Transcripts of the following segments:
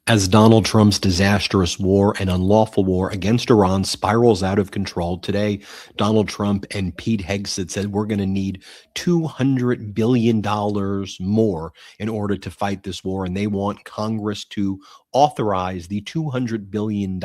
As Donald Trump's disastrous war and unlawful war against Iran spirals out of control, today, Donald Trump and Pete Hegseth said we're going to need $200 billion more in order to fight this war. And they want Congress to authorize the $200 billion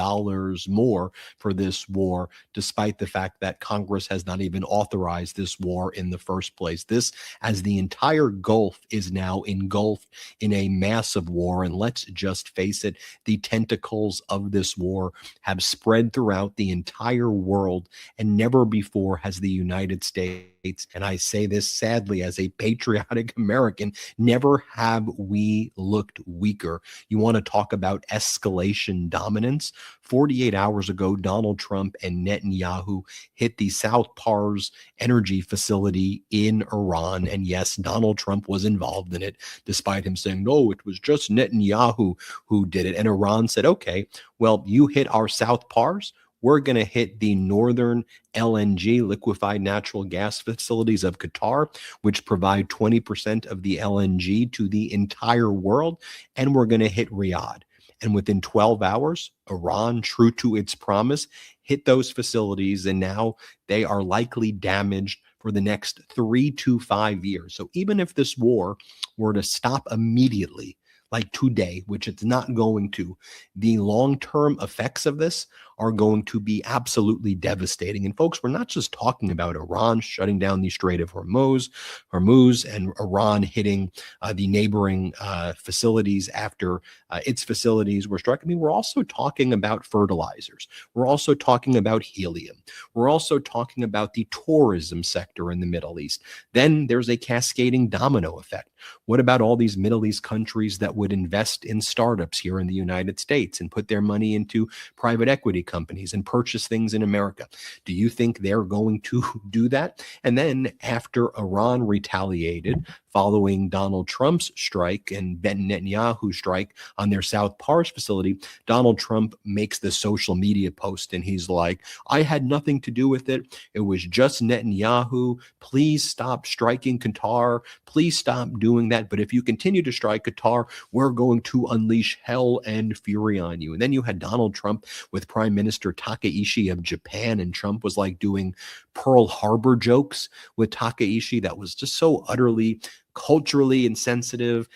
more for this war, despite the fact that Congress has not even authorized this war in the first place. This, as the entire Gulf is now engulfed in a massive war. And let's just face it, the tentacles of this war have spread throughout the entire world, and never before has the United States, and I say this sadly as a patriotic American, never have we looked weaker. You want to talk about escalation dominance? 48 hours ago, Donald Trump and Netanyahu hit the South Pars energy facility in Iran. And yes, Donald Trump was involved in it, despite him saying, no, it was just Netanyahu who did it. And Iran said, okay, well, you hit our South Pars, we're going to hit the northern LNG, liquefied natural gas facilities of Qatar, which provide 20% of the LNG to the entire world, and we're going to hit Riyadh. And within 12 hours, Iran, true to its promise, hit those facilities, and now they are likely damaged for the next 3 to 5 years. So even if this war were to stop immediately, like today, which it's not going to, the long-term effects of this are going to be absolutely devastating. And folks, we're not just talking about Iran shutting down the Strait of Hormuz, and Iran hitting the neighboring facilities after its facilities were struck. I mean, we're also talking about fertilizers. We're also talking about helium. We're also talking about the tourism sector in the Middle East. Then there's a cascading domino effect. What about all these Middle East countries that would invest in startups here in the United States and put their money into private equity companies and purchase things in America? Do you think they're going to do that? And then after Iran retaliated following Donald Trump's strike and Netanyahu's strike on their South Pars facility, Donald Trump makes this social media post and he's like, I had nothing to do with it. It was just Netanyahu. Please stop striking Qatar. Please stop doing that. But if you continue to strike Qatar, we're going to unleash hell and fury on you. And then you had Donald Trump with Prime Minister Takaishi of Japan, and Trump was like doing Pearl Harbor jokes with Takaishi that was just so utterly culturally insensitive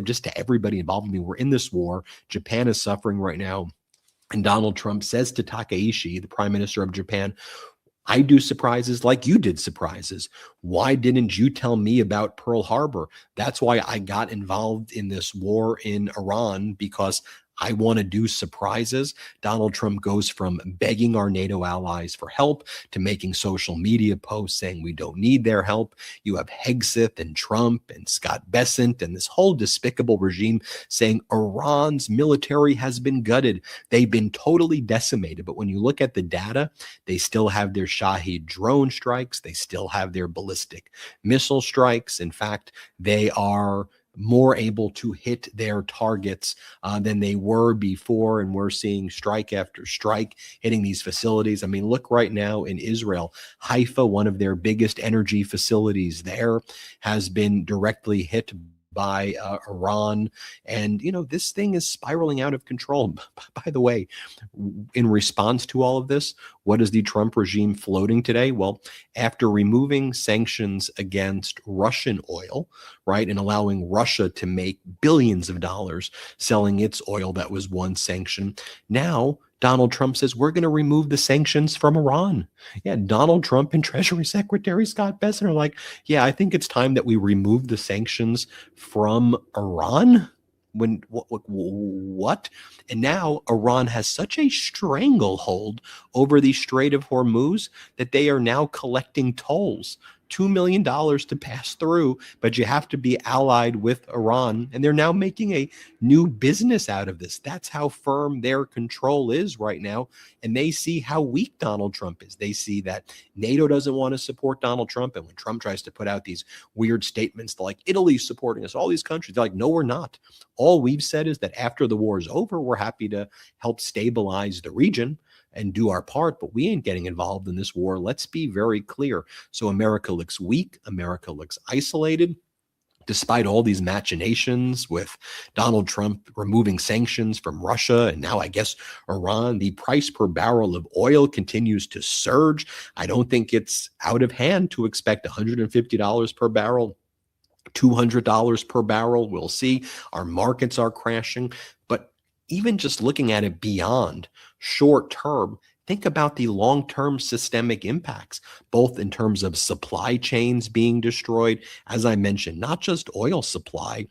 just to everybody involved. I mean, we're in this war. Japan is suffering right now. And Donald Trump says to Takaishi, the Prime Minister of Japan, I do surprises like you did surprises. Why didn't you tell me about Pearl Harbor? That's why I got involved in this war in Iran, because I want to do surprises. Donald Trump goes from begging our NATO allies for help to making social media posts saying we don't need their help. You have Hegseth and Trump and Scott Bessant and this whole despicable regime saying Iran's military has been gutted. They've been totally decimated. But when you look at the data, they still have their Shahid drone strikes. They still have their ballistic missile strikes. In fact, they are more able to hit their targets than they were before. And we're seeing strike after strike hitting these facilities. I mean, look right now in Israel, Haifa, one of their biggest energy facilities there, has been directly hit by Iran. And, you know, this thing is spiraling out of control. By the way, in response to all of this, what is the Trump regime floating today? Well, after removing sanctions against Russian oil, right, and allowing Russia to make billions of dollars selling its oil that was once sanctioned, now Donald Trump says we're going to remove the sanctions from Iran. Yeah, Donald Trump and Treasury Secretary Scott Bessent are like, yeah, I think it's time that we remove the sanctions from Iran. When what? And now Iran has such a stranglehold over the Strait of Hormuz that they are now collecting tolls. $2 million to pass through, but you have to be allied with Iran. And they're now making a new business out of this. That's how firm their control is right now. And they see how weak Donald Trump is. They see that NATO doesn't want to support Donald Trump. And when Trump tries to put out these weird statements like Italy's supporting us, all these countries, they're like, no, we're not. All we've said is that after the war is over, we're happy to help stabilize the region and do our part, but we ain't getting involved in this war. Let's be very clear. So America looks weak. America looks isolated. despite all these machinations with Donald Trump removing sanctions from Russia and now I guess Iran, the price per barrel of oil continues to surge. I don't think it's out of hand to expect $150 per barrel, $200 per barrel. We'll see. Our markets are crashing. But even just looking at it beyond short term, think about the long-term systemic impacts, both in terms of supply chains being destroyed, as I mentioned, not just oil supply,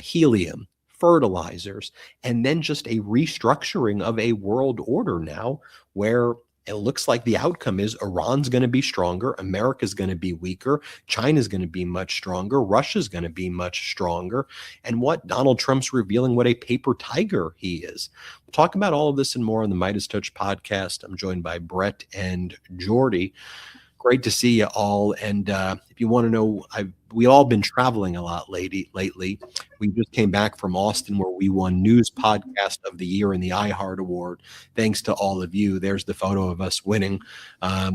helium, fertilizers, and then just a restructuring of a world order now where it looks like the outcome is Iran's going to be stronger, America's going to be weaker, China's going to be much stronger, Russia's going to be much stronger, and what Donald Trump's revealing what a paper tiger he is. We'll talk about all of this and more on the MeidasTouch podcast. I'm joined by Brett and Jordy. Great to see you all. And if you want to know, we've all been traveling a lot lately. We just came back from Austin where we won News Podcast of the Year in the iHeart Award. Thanks to all of you. There's the photo of us winning.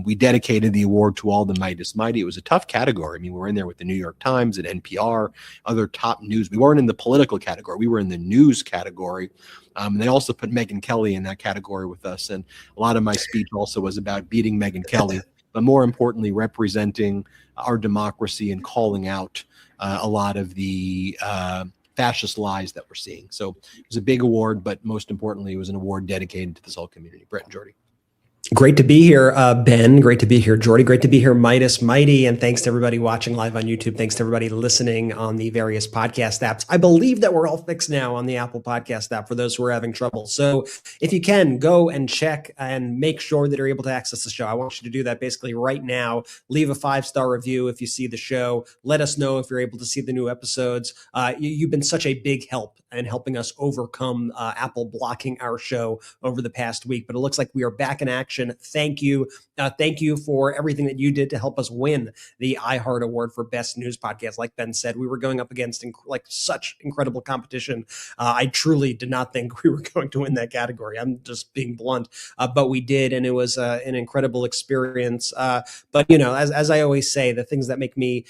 We dedicated the award to all the Meidas Mighty. It was a tough category. I mean, we're in there with the New York Times and NPR, other top news. We weren't in the political category. We were in the news category. They also put Megyn Kelly in that category with us. And a lot of my speech also was about beating Megyn Kelly, but more importantly, representing our democracy and calling out a lot of the fascist lies that we're seeing. So it was a big award, but most importantly, it was an award dedicated to this whole community. Brett and Jordy. Great to be here, Ben. Great to be here, Jordy. Great to be here, Meidas Mighty. And thanks to everybody watching live on YouTube. Thanks to everybody listening on the various podcast apps. I believe that we're all fixed now on the Apple Podcast app for those who are having trouble. So if you can, go and check and make sure that you're able to access the show. I want you to do that basically right now. Leave a 5-star review if you see the show. Let us know if you're able to see the new episodes. You've been such a big help in helping us overcome Apple blocking our show over the past week. But it looks like we are back in action. Thank you. Thank you for everything that you did to help us win the iHeart Award for Best News Podcast. Like Ben said, we were going up against such incredible competition. I truly did not think we were going to win that category. I'm just being blunt, but we did, and it was an incredible experience. But you know, as I always say, the things that make me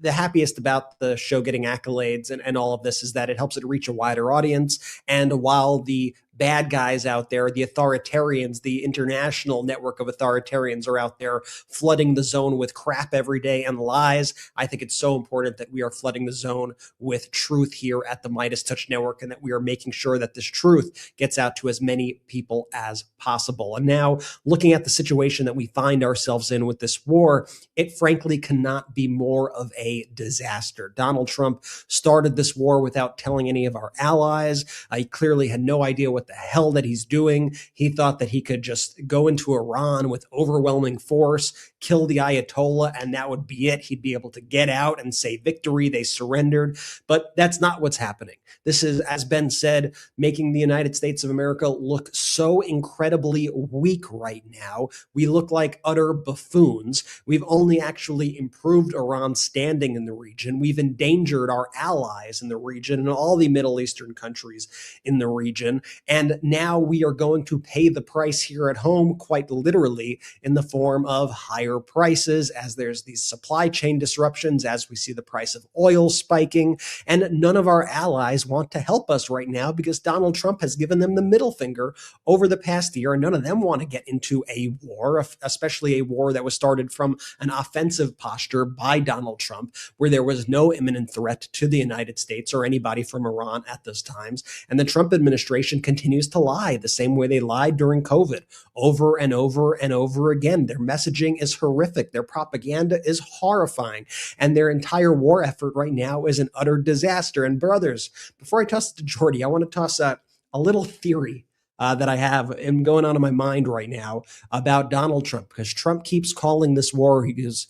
the happiest about the show getting accolades and all of this is that it helps it reach a wider audience. And while the bad guys out there, the authoritarians, the international network of authoritarians are out there flooding the zone with crap every day and lies, I think it's so important that we are flooding the zone with truth here at the MeidasTouch Network and that we are making sure that this truth gets out to as many people as possible. And now, looking at the situation that we find ourselves in with this war, it frankly cannot be more of a disaster. Donald Trump started this war without telling any of our allies. He clearly had no idea what the hell that he's doing. He thought that he could just go into Iran with overwhelming force, kill the Ayatollah, and that would be it. He'd be able to get out and say victory, they surrendered. But that's not what's happening. This is, as Ben said, making the United States of America look so incredibly weak right now. We look like utter buffoons. We've only actually improved Iran's standing in the region. We've endangered our allies in the region and all the Middle Eastern countries in the region. And now we are going to pay the price here at home, quite literally, in the form of higher prices as there's these supply chain disruptions, as we see the price of oil spiking. And none of our allies want to help us right now because Donald Trump has given them the middle finger over the past year. And none of them want to get into a war, especially a war that was started from an offensive posture by Donald Trump, where there was no imminent threat to the United States or anybody from Iran at those times. And the Trump administration continues to lie the same way they lied during COVID over and over and over again. Their messaging is horrific. Their propaganda is horrifying. And their entire war effort right now is an utter disaster. And brothers, before I toss it to Jordy, I want to toss a little theory that I have and going on in my mind right now about Donald Trump, because Trump keeps calling this war, he goes,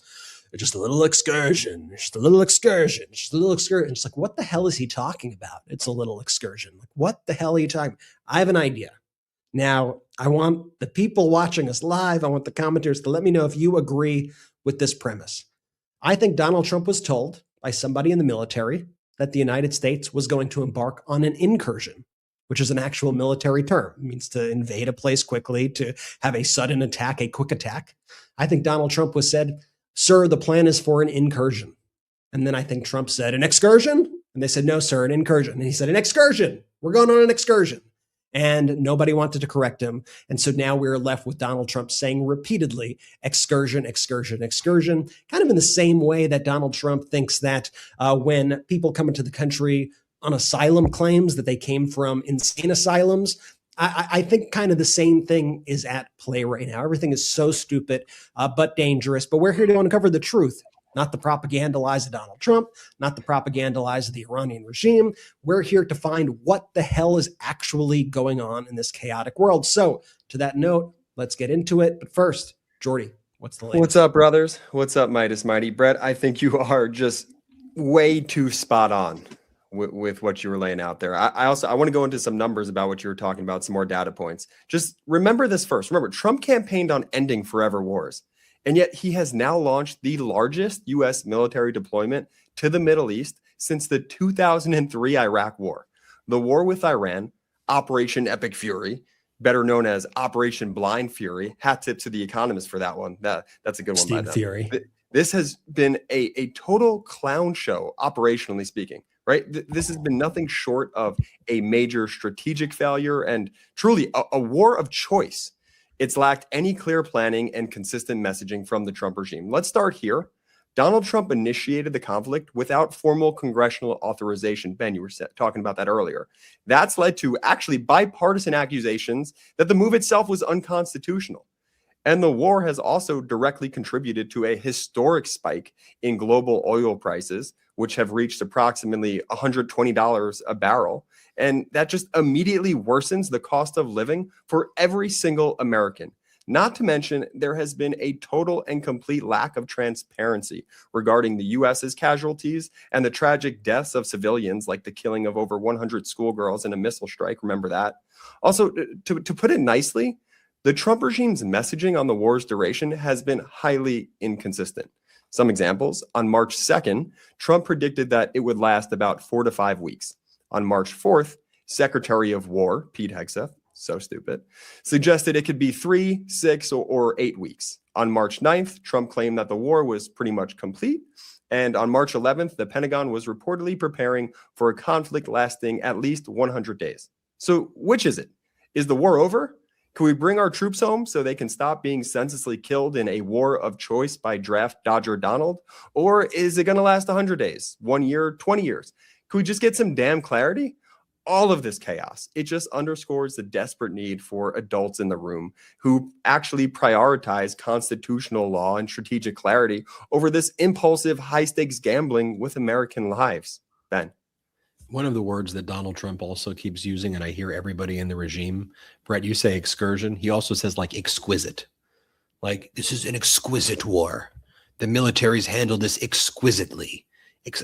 just a little excursion, just a little excursion, just a little excursion. It's like, what the hell is he talking about? It's a little excursion. Like, what the hell are you talking about? I have an idea. Now, I want the people watching us live, I want the commenters to let me know if you agree with this premise. I think Donald Trump was told by somebody in the military that the United States was going to embark on an incursion, which is an actual military term. It means to invade a place quickly, to have a sudden attack, a quick attack. I think Donald Trump was said, sir, the plan is for an incursion. And then I think Trump said, an excursion? And they said, no, sir, an incursion. And he said, an excursion. We're going on an excursion. And nobody wanted to correct him. And so now we're left with Donald Trump saying repeatedly, excursion, excursion, excursion, kind of in the same way that Donald Trump thinks that when people come into the country on asylum claims that they came from insane asylums, I think kind of the same thing is at play right now. Everything is so stupid, but dangerous. But we're here to uncover the truth, not the propaganda lies of Donald Trump, not the propaganda lies of the Iranian regime. We're here to find what the hell is actually going on in this chaotic world. So to that note, let's get into it. But first, Jordy, what's the latest? What's up, brothers? What's up, Midas Mighty? Brett, I think you are just way too spot on with what you were laying out there. I want to go into some numbers about what you were talking about, some more data points. Just remember this first. Remember, Trump campaigned on ending forever wars. And yet he has now launched the largest U.S. military deployment to the Middle East since the 2003 Iraq War. The war with Iran, Operation Epic Fury, better known as Operation Blind Fury. Hat tip to The Economist for that one. That's a good one. Steve by them. Fury. This has been a total clown show, operationally speaking, right? This has been nothing short of a major strategic failure and truly a war of choice. It's lacked any clear planning and consistent messaging from the Trump regime. Let's start here. Donald Trump initiated the conflict without formal congressional authorization. Ben, you were talking about that earlier. That's led to actually bipartisan accusations that the move itself was unconstitutional. And the war has also directly contributed to a historic spike in global oil prices, which have reached approximately $120 a barrel. And that just immediately worsens the cost of living for every single American. Not to mention, there has been a total and complete lack of transparency regarding the U.S.'s casualties and the tragic deaths of civilians, like the killing of over 100 schoolgirls in a missile strike. Remember that? Also, to put it nicely, the Trump regime's messaging on the war's duration has been highly inconsistent. Some examples: on March 2nd, Trump predicted that it would last about 4 to 5 weeks. On March 4th, Secretary of War, Pete Hegseth, so stupid, suggested it could be 3, 6, or 8 weeks. On March 9th, Trump claimed that the war was pretty much complete. And on March 11th, the Pentagon was reportedly preparing for a conflict lasting at least 100 days. So which is it? Is the war over? Can we bring our troops home so they can stop being senselessly killed in a war of choice by draft dodger Donald? Or is it going to last 100 days, 1 year, 20 years? Can we just get some damn clarity? All of this chaos, it just underscores the desperate need for adults in the room who actually prioritize constitutional law and strategic clarity over this impulsive, high-stakes gambling with American lives. Ben. One of the words that Donald Trump also keeps using, and I hear everybody in the regime, Brett, you say excursion. He also says like exquisite. Like, this is an exquisite war. The military's handled this exquisitely.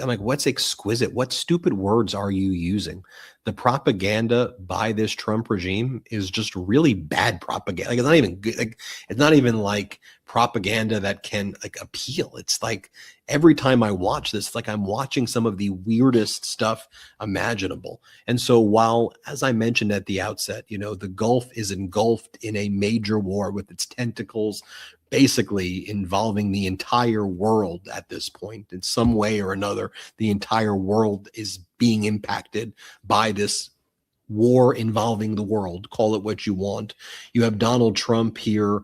I'm like, what's exquisite? What stupid words are you using? The propaganda by this Trump regime is just really bad propaganda. Like, it's not even good. Like, it's not even like propaganda that can like appeal. It's like every time I watch this, like I'm watching some of the weirdest stuff imaginable. And so while, as I mentioned at the outset, you know, the Gulf is engulfed in a major war with its tentacles basically involving the entire world at this point in some way or another. The entire world is being impacted by this war involving the world. Call it what you want. You have Donald Trump here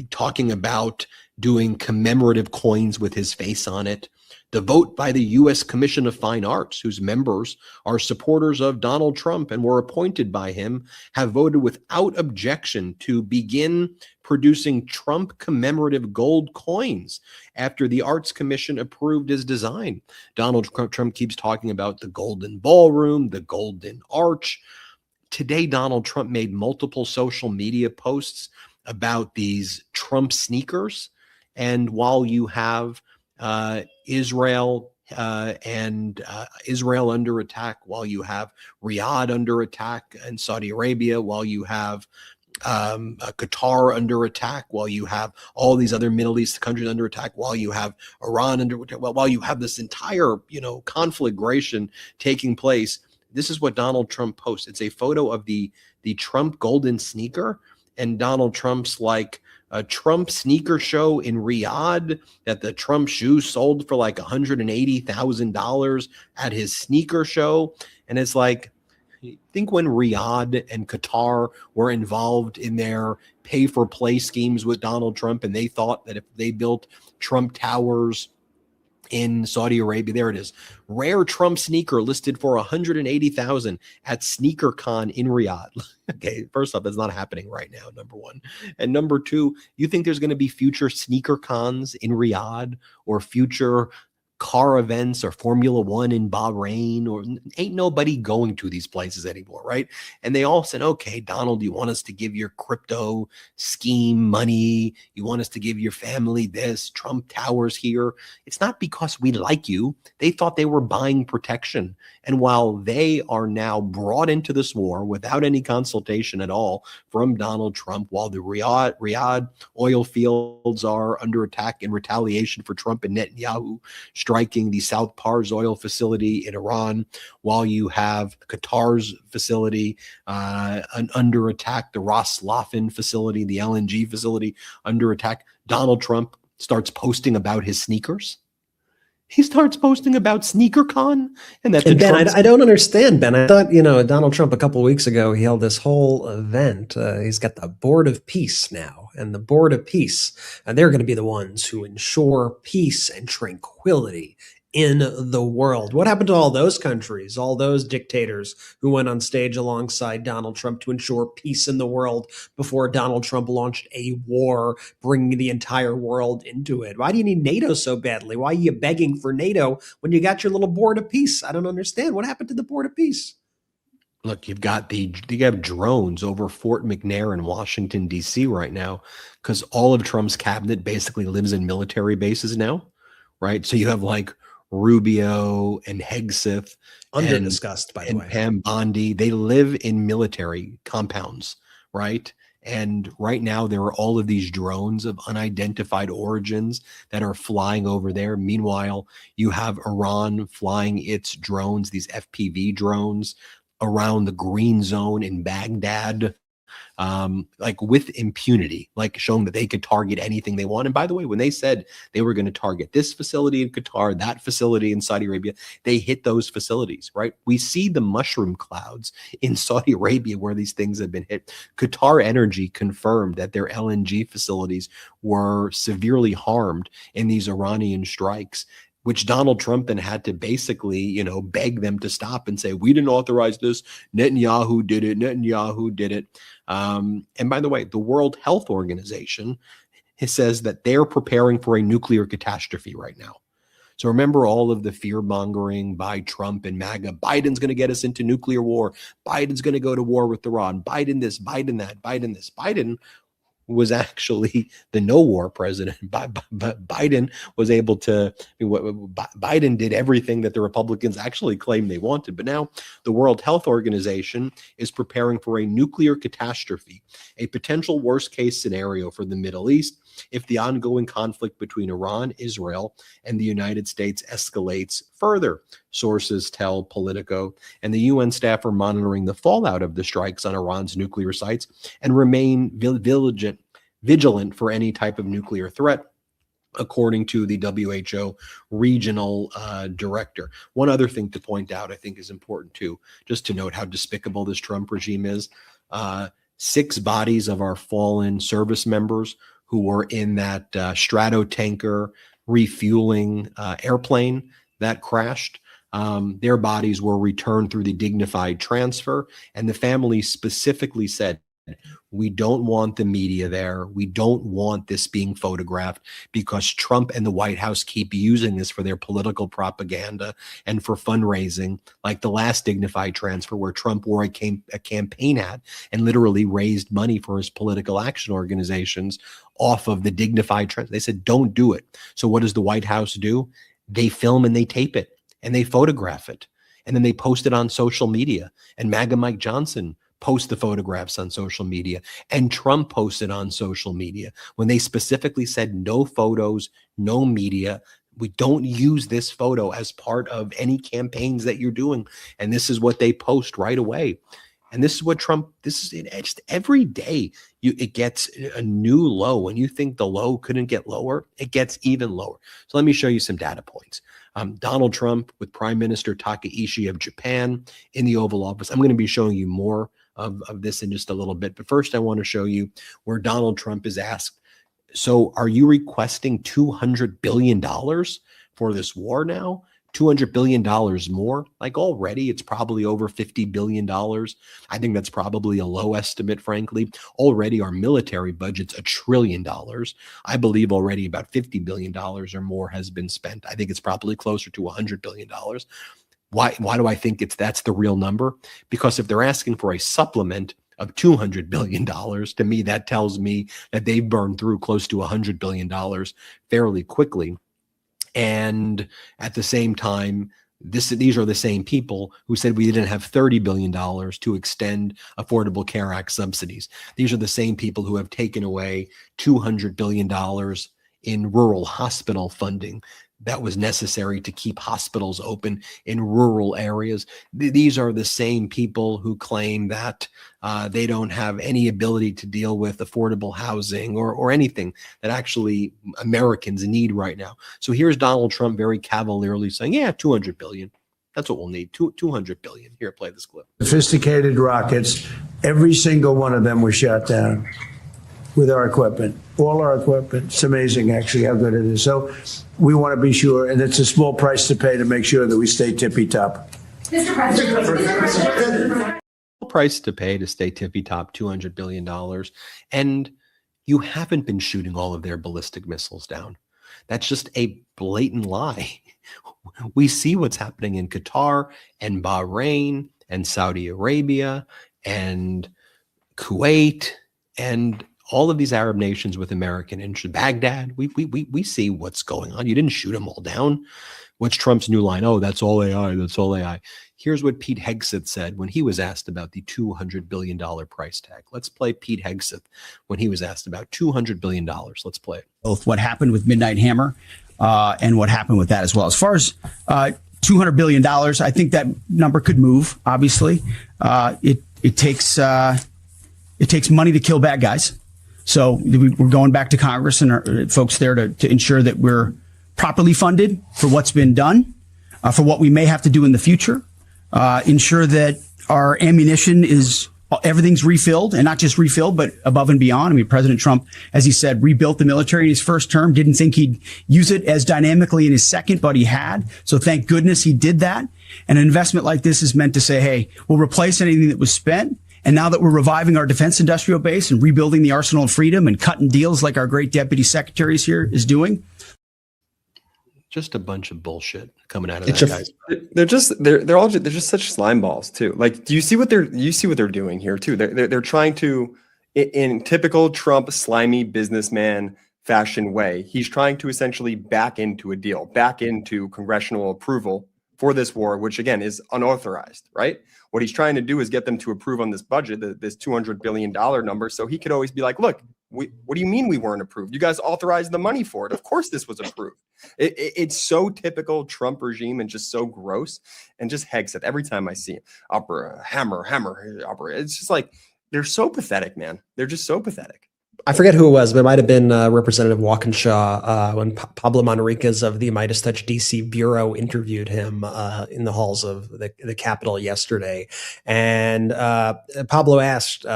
talking about doing commemorative coins with his face on it. The vote by the U.S. Commission of Fine Arts, whose members are supporters of Donald Trump and were appointed by him, have voted without objection to begin producing Trump commemorative gold coins after the Arts Commission approved his design. Donald Trump keeps talking about the Golden Ballroom, the Golden Arch. Today, Donald Trump made multiple social media posts about these Trump sneakers. And while you have Israel Israel under attack, while you have Riyadh under attack and Saudi Arabia, while you have Qatar under attack, while you have all these other Middle East countries under attack, while you have Iran under attack, while you have this entire, conflagration taking place, this is what Donald Trump posts. It's a photo of the Trump golden sneaker, and Donald Trump's like, a Trump sneaker show in Riyadh that the Trump shoes sold for like $180,000 at his sneaker show. And it's like, I think when Riyadh and Qatar were involved in their pay-for-play schemes with Donald Trump, and they thought that if they built Trump towers in Saudi Arabia, there it is, rare Trump sneaker listed for $180,000 at SneakerCon in Riyadh. Okay, first off, that's not happening right now, number one. And number two, you think there's going to be future sneaker cons in Riyadh or future car events or Formula One in Bahrain? Or ain't nobody going to these places anymore, right? And they all said, okay, Donald, you want us to give your crypto scheme money? You want us to give your family this, Trump towers here? It's not because we like you. They thought they were buying protection. And while they are now brought into this war without any consultation at all from Donald Trump, while the Riyadh oil fields are under attack in retaliation for Trump and Netanyahu striking the South Pars oil facility in Iran, while you have Qatar's facility under attack, the Ras Laffan facility, the LNG facility under attack, Donald Trump starts posting about his sneakers. He starts posting about SneakerCon, and that's Ben. I don't understand, Ben. I thought Donald Trump a couple of weeks ago he held this whole event. He's got the Board of Peace now, and the Board of Peace, and they're going to be the ones who ensure peace and tranquility in the world. What happened to all those countries, all those dictators who went on stage alongside Donald Trump to ensure peace in the world before Donald Trump launched a war, bringing the entire world into it? Why do you need NATO so badly? Why are you begging for NATO when you got your little Board of Peace? I don't understand. What happened to the Board of Peace? Look, you have drones over Fort McNair in Washington, D.C. right now, because all of Trump's cabinet basically lives in military bases now, right? So you have like Rubio and Hegseth, under-discussed, by the way, and Pam Bondi. They live in military compounds, right? And right now there are all of these drones of unidentified origins that are flying over there. Meanwhile, you have Iran flying its drones, these FPV drones, around the green zone in Baghdad, like with impunity, like showing that they could target anything they want. And by the way, when they said they were going to target this facility in Qatar, that facility in Saudi Arabia, they hit those facilities, right? We see the mushroom clouds in Saudi Arabia where these things have been hit. Qatar Energy confirmed that their LNG facilities were severely harmed in these Iranian strikes, which Donald Trump then had to basically, beg them to stop and say, we didn't authorize this. Netanyahu did it. Netanyahu did it. And by the way, the World Health Organization says that they're preparing for a nuclear catastrophe right now. So remember all of the fear mongering by Trump and MAGA. Biden's going to get us into nuclear war. Biden's going to go to war with Iran. Biden this, Biden that, Biden this. Biden was actually the no war president. But Biden was able to, Biden did everything that the Republicans actually claimed they wanted. But now the World Health Organization is preparing for a nuclear catastrophe, a potential worst case scenario for the Middle East if the ongoing conflict between Iran, Israel, and the United States escalates further, sources tell Politico. And the UN staff are monitoring the fallout of the strikes on Iran's nuclear sites and remain vigilant for any type of nuclear threat, according to the WHO regional director. One other thing to point out, I think is important too, just to note how despicable this Trump regime is. 6 bodies of our fallen service members who were in that Stratotanker refueling airplane that crashed. Their bodies were returned through the dignified transfer, and the family specifically said, we don't want the media there. We don't want this being photographed because Trump and the White House keep using this for their political propaganda and for fundraising, like the last dignified transfer where Trump wore a campaign hat and literally raised money for his political action organizations off of the dignified transfer. They said, don't do it. So what does the White House do? They film and they tape it and they photograph it. And then they post it on social media. And MAGA Mike Johnson post the photographs on social media, and Trump posted on social media when they specifically said no photos, no media. We don't use this photo as part of any campaigns that you're doing. And this is what they post right away. And this is what Trump, this is it. Just every day it gets a new low. When you think the low couldn't get lower, it gets even lower. So let me show you some data points. Donald Trump with Prime Minister Takaishi of Japan in the Oval Office. I'm going to be showing you more of this in just a little bit. But first, I want to show you where Donald Trump is asked, so are you requesting $200 billion for this war now? $200 billion more? Like already, it's probably over $50 billion. I think that's probably a low estimate, frankly. Already our military budget's $1 trillion. I believe already about $50 billion or more has been spent. I think it's probably closer to $100 billion. Why do I think that's the real number? Because if they're asking for a supplement of $200 billion, to me, that tells me that they've burned through close to $100 billion fairly quickly. And at the same time, these are the same people who said we didn't have $30 billion to extend Affordable Care Act subsidies. These are the same people who have taken away $200 billion in rural hospital funding that was necessary to keep hospitals open in rural areas. These are the same people who claim that they don't have any ability to deal with affordable housing or anything that actually Americans need right now. So here's Donald Trump very cavalierly saying, yeah, 200 billion. That's what we'll need, 200 billion. Here, play this clip. Sophisticated rockets, every single one of them was shot down with our equipment, all our equipment. It's amazing, actually, how good it is. So we want to be sure, and it's a small price to pay to make sure that we stay tippy top. Mr. President. Price to pay to stay tippy top, $200 billion. And you haven't been shooting all of their ballistic missiles down. That's just a blatant lie. We see what's happening in Qatar and Bahrain and Saudi Arabia and Kuwait and all of these Arab nations with American interest. Baghdad, we see what's going on. You didn't shoot them all down. What's Trump's new line? Oh, that's all AI. That's all AI. Here's what Pete Hegseth said when he was asked about the $200 billion price tag. Let's play Pete Hegseth when he was asked about $200 billion. Let's play it. Both what happened with Midnight Hammer and what happened with that as well. As far as $200 billion, I think that number could move, obviously. It takes money to kill bad guys. So we're going back to Congress and our folks there to ensure that we're properly funded for what's been done, for what we may have to do in the future, ensure that our ammunition everything's refilled, and not just refilled, but above and beyond. I mean, President Trump, as he said, rebuilt the military in his first term, didn't think he'd use it as dynamically in his second, but he had. So thank goodness he did that. And an investment like this is meant to say, hey, we'll replace anything that was spent. And now that we're reviving our defense industrial base and rebuilding the arsenal of freedom and cutting deals like our great deputy secretaries here is doing. Just a bunch of bullshit coming out of that, guys. They're just such slime balls too. Like, do you see what they're doing here too? They're trying to, in typical Trump slimy businessman fashion way, he's trying to essentially back into a deal, back into congressional approval for this war, which again is unauthorized, right? What he's trying to do is get them to approve on this budget, this $200 billion number, so he could always be like, look, what do you mean we weren't approved? You guys authorized the money for it. Of course this was approved. It's so typical Trump regime and just so gross. And just Hegseth, every time I see him, hammer, opera, it's just like, they're so pathetic, man. They're just so pathetic. I forget who it was, but it might have been Representative Walkinshaw when Pablo Manriquez of the MeidasTouch DC Bureau interviewed him in the halls of the Capitol yesterday. And Pablo asked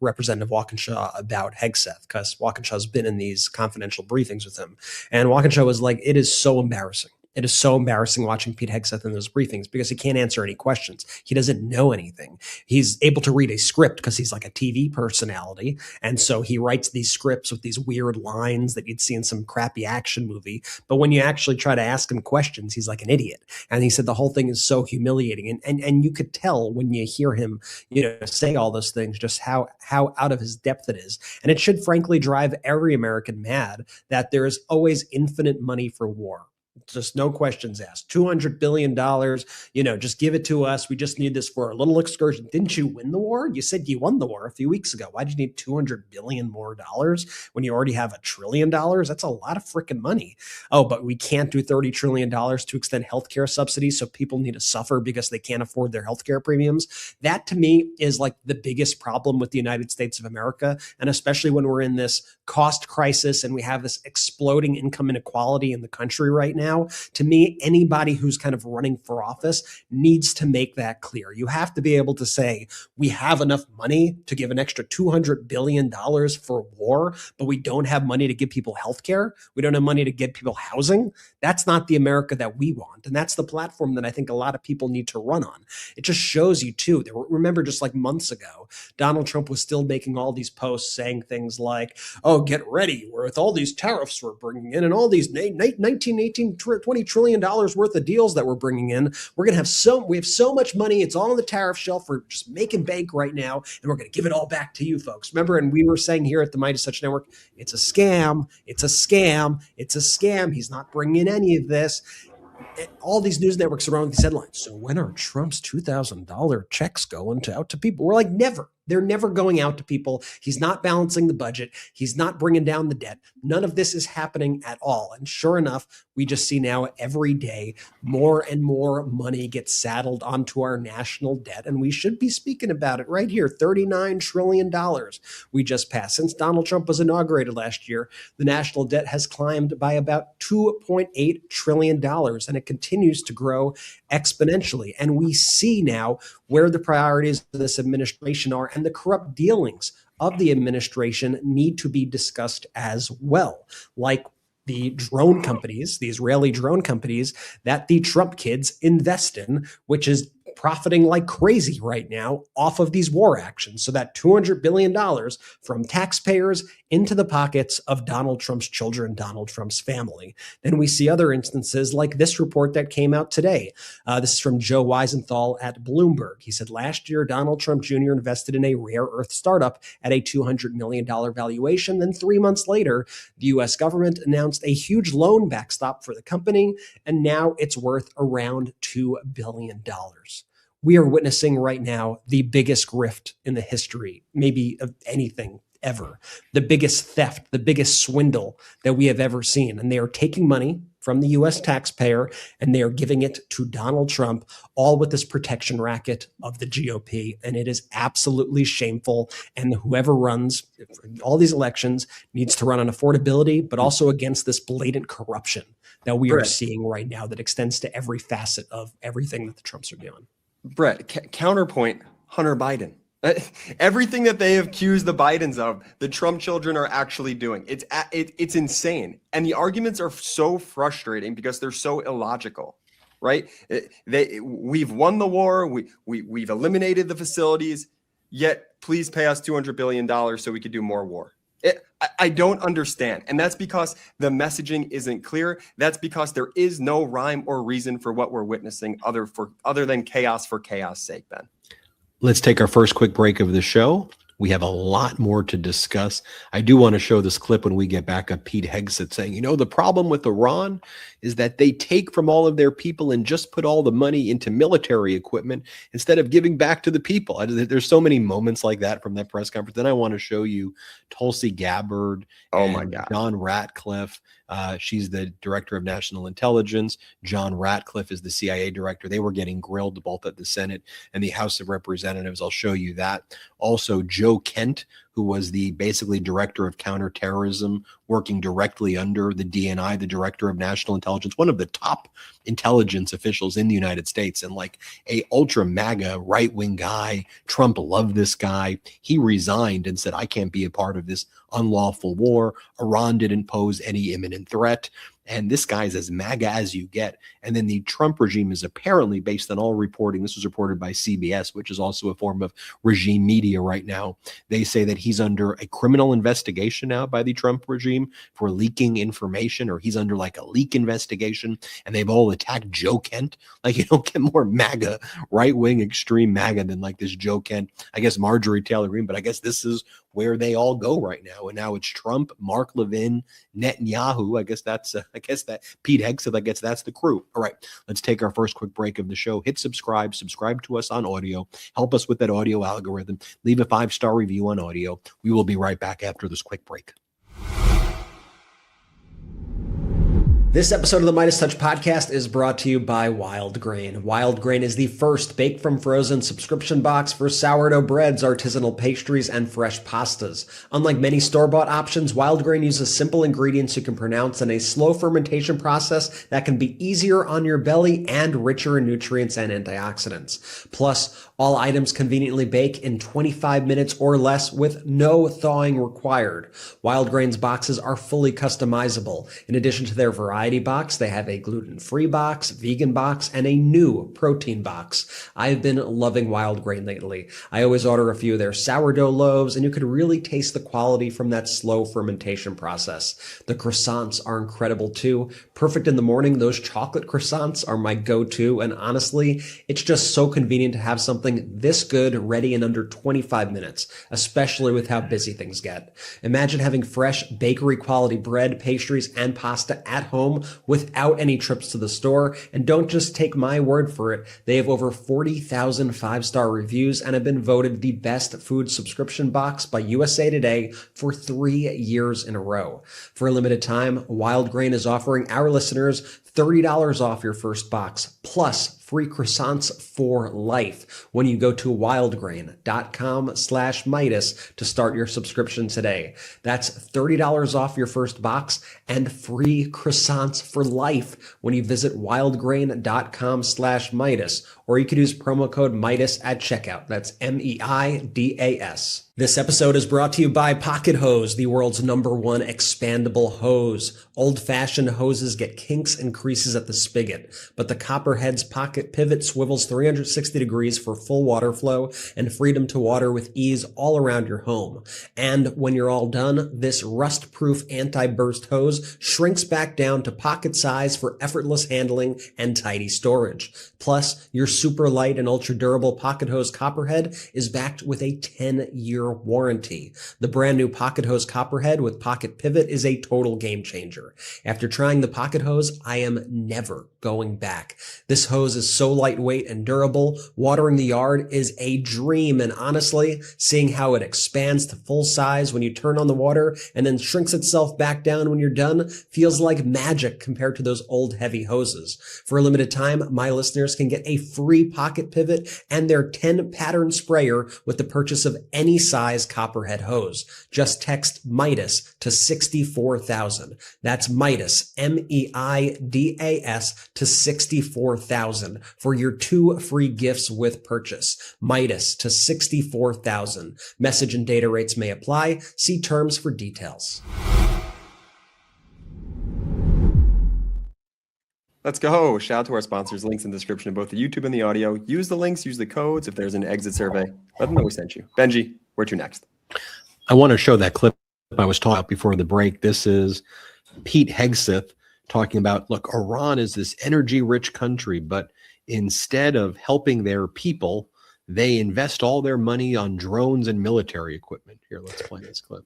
Representative Walkinshaw about Hegseth, because Walkinshaw's been in these confidential briefings with him. And Walkinshaw was like, it is so embarrassing. It is so embarrassing watching Pete Hegseth in those briefings because he can't answer any questions. He doesn't know anything. He's able to read a script because he's like a TV personality. And so he writes these scripts with these weird lines that you'd see in some crappy action movie. But when you actually try to ask him questions, he's like an idiot. And he said the whole thing is so humiliating. And you could tell when you hear him, say all those things, just how out of his depth it is. And it should frankly drive every American mad that there is always infinite money for war. Just no questions asked. $200 billion, just give it to us. We just need this for a little excursion. Didn't you win the war? You said you won the war a few weeks ago. Why did you need $200 billion more when you already have $1 trillion? That's a lot of freaking money. Oh, but we can't do $30 trillion to extend healthcare subsidies, so people need to suffer because they can't afford their healthcare premiums. That to me is like the biggest problem with the United States of America. And especially when we're in this cost crisis and we have this exploding income inequality in the country right now, to me, anybody who's kind of running for office needs to make that clear. You have to be able to say, we have enough money to give an extra $200 billion for war, but we don't have money to give people healthcare. We don't have money to give people housing. That's not the America that we want. And that's the platform that I think a lot of people need to run on. It just shows you too. Remember just like months ago, Donald Trump was still making all these posts saying things like, oh, get ready, with all these tariffs we're bringing in and all these 19, $20 trillion worth of deals that we're bringing in. We have so much money. It's all on the tariff shelf. We're just making bank right now. And we're going to give it all back to you folks. Remember, and we were saying here at the MeidasTouch Network, it's a scam. It's a scam. It's a scam. He's not bringing in any of this. All these news networks around these headlines. So when are Trump's $2,000 checks going out to people? We're like, never. They're never going out to people. He's not balancing the budget. He's not bringing down the debt. None of this is happening at all. And sure enough, we just see now every day more and more money gets saddled onto our national debt. And we should be speaking about it right here. $39 trillion we just passed. Since Donald Trump was inaugurated last year, the national debt has climbed by about $2.8 trillion. And it continues to grow exponentially. And we see now where the priorities of this administration are, and the corrupt dealings of the administration need to be discussed as well, like the drone companies, the Israeli drone companies that the Trump kids invest in, which is profiting like crazy right now off of these war actions. So that $200 billion from taxpayers into the pockets of Donald Trump's children, Donald Trump's family. Then we see other instances like this report that came out today. This is from Joe Weisenthal at Bloomberg. He said last year, Donald Trump Jr. invested in a rare earth startup at a $200 million valuation. Then 3 months later, the U.S. government announced a huge loan backstop for the company, and now it's worth around $2 billion. We are witnessing right now the biggest grift in the history, maybe of anything ever, the biggest theft, the biggest swindle that we have ever seen. And they are taking money from the U.S. taxpayer and they are giving it to Donald Trump, all with this protection racket of the GOP. And it is absolutely shameful. And whoever runs all these elections needs to run on affordability, but also against this blatant corruption that we are seeing right now that extends to every facet of everything that the Trumps are doing. Brett, counterpoint, Hunter Biden. Everything that they have accused the Bidens of, the Trump children are actually doing. It's insane. And the arguments are so frustrating because they're so illogical, right? We've won the war. We've eliminated the facilities, yet please pay us $200 billion so we could do more war. I don't understand. And that's because the messaging isn't clear. That's because there is no rhyme or reason for what we're witnessing other than chaos for chaos sake, Ben. Let's take our first quick break of the show. We have a lot more to discuss. I do want to show this clip when we get back of Pete Hegseth saying, the problem with Iran is that they take from all of their people and just put all the money into military equipment instead of giving back to the people. There's so many moments like that from that press conference. Then I want to show you Tulsi Gabbard and John Ratcliffe. She's the director of national intelligence. John Ratcliffe is the CIA director. They were getting grilled both at the Senate and the House of Representatives. I'll show you that. Also, Joe Kent, who was the basically director of counterterrorism, working directly under the DNI, the director of national intelligence, one of the top intelligence officials in the United States, and like a ultra MAGA right-wing guy. Trump loved this guy. He resigned and said, I can't be a part of this unlawful war. Iran didn't pose any imminent threat. And this guy's as MAGA as you get. And then the Trump regime is apparently, based on all reporting, this was reported by CBS, which is also a form of regime media right now. They say that he's under a criminal investigation now by the Trump regime for leaking information, or he's under like a leak investigation. And they've all attacked Joe Kent. Like, you don't get more MAGA, right-wing, extreme MAGA than like this Joe Kent. I guess Marjorie Taylor Greene, but I guess this is where they all go right now. And now it's Trump, Mark Levin, Netanyahu. I guess that's I guess that Pete Hegseth, I guess that's the crew. All right, let's take our first quick break of the show. Hit subscribe to us on audio. Help us with that audio algorithm. Leave a 5-star review on audio. We will be right back after this quick break. This episode of the MeidasTouch Podcast is brought to you by Wild Grain. Wild Grain is the first baked from frozen subscription box for sourdough breads, artisanal pastries, and fresh pastas. Unlike many store-bought options, Wild Grain uses simple ingredients you can pronounce in a slow fermentation process that can be easier on your belly and richer in nutrients and antioxidants. Plus, all items conveniently bake in 25 minutes or less with no thawing required. Wild Grain's boxes are fully customizable. In addition to their variety box, they have a gluten-free box, vegan box, and a new protein box. I've been loving Wild Grain lately. I always order a few of their sourdough loaves, and you could really taste the quality from that slow fermentation process. The croissants are incredible too. Perfect in the morning. Those chocolate croissants are my go-to, and honestly, it's just so convenient to have something this good ready in under 25 minutes, especially with how busy things get. Imagine having fresh bakery quality bread, pastries, and pasta at home without any trips to the store. And don't just take my word for it. They have over 40,000 5-star reviews and have been voted the best food subscription box by USA Today for 3 years in a row. For a limited time, Wild Grain is offering our listeners $30 off your first box, plus free croissants for life when you go to wildgrain.com/Meidas to start your subscription today. That's $30 off your first box and free croissants for life when you visit wildgrain.com/Meidas, or you could use promo code Meidas at checkout. That's MEIDAS. This episode is brought to you by Pocket Hose, the world's #1 expandable hose. Old-fashioned hoses get kinks and creases at the spigot, but the Copperhead's Pocket Pivot swivels 360 degrees for full water flow and freedom to water with ease all around your home. And when you're all done, this rust-proof anti-burst hose shrinks back down to pocket size for effortless handling and tidy storage. Plus, your super light and ultra-durable Pocket Hose Copperhead is backed with a 10-year warranty. The brand new Pocket Hose Copperhead with Pocket Pivot is a total game changer. After trying the Pocket Hose, I am never going back. This hose is so lightweight and durable. Watering the yard is a dream. And honestly, seeing how it expands to full size when you turn on the water and then shrinks itself back down when you're done feels like magic compared to those old heavy hoses. For a limited time, my listeners can get a free Pocket Pivot and their 10 pattern sprayer with the purchase of any size Copperhead hose. Just text Meidas to 64,000. That's Meidas, MEIDAS, to 64,000 for your 2 free gifts with purchase. Meidas to 64,000. Message and data rates may apply. See terms for details. Let's go. Shout out to our sponsors. Links in the description of both the YouTube and the audio. Use the links, use the codes. If there's an exit survey, let them know we sent you. Benji, where to next? I want to show that clip I was talking about before the break. This is Pete Hegseth talking about, look, Iran is this energy-rich country, but instead of helping their people, they invest all their money on drones and military equipment. Here, let's play this clip.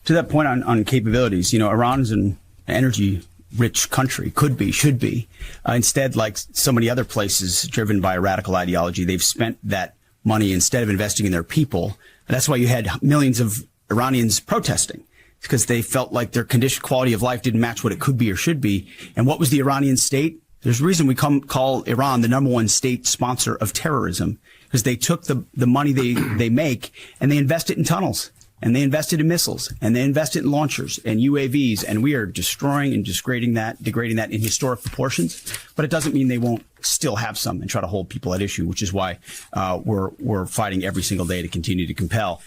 To that point on capabilities, Iran's an energy-rich country, could be, should be. Instead, like so many other places driven by a radical ideology, they've spent that money instead of investing in their people. And that's why you had millions of Iranians protesting, because they felt like their quality of life didn't match what it could be or should be. And what was the Iranian state? There's a reason we call Iran the #1 state sponsor of terrorism, because they took the money they make and they invest it in tunnels, and they invested in missiles, and they invested in launchers and UAVs, and we are destroying and degrading that in historic proportions. But it doesn't mean they won't still have some and try to hold people at issue, which is why we're fighting every single day to continue to compel.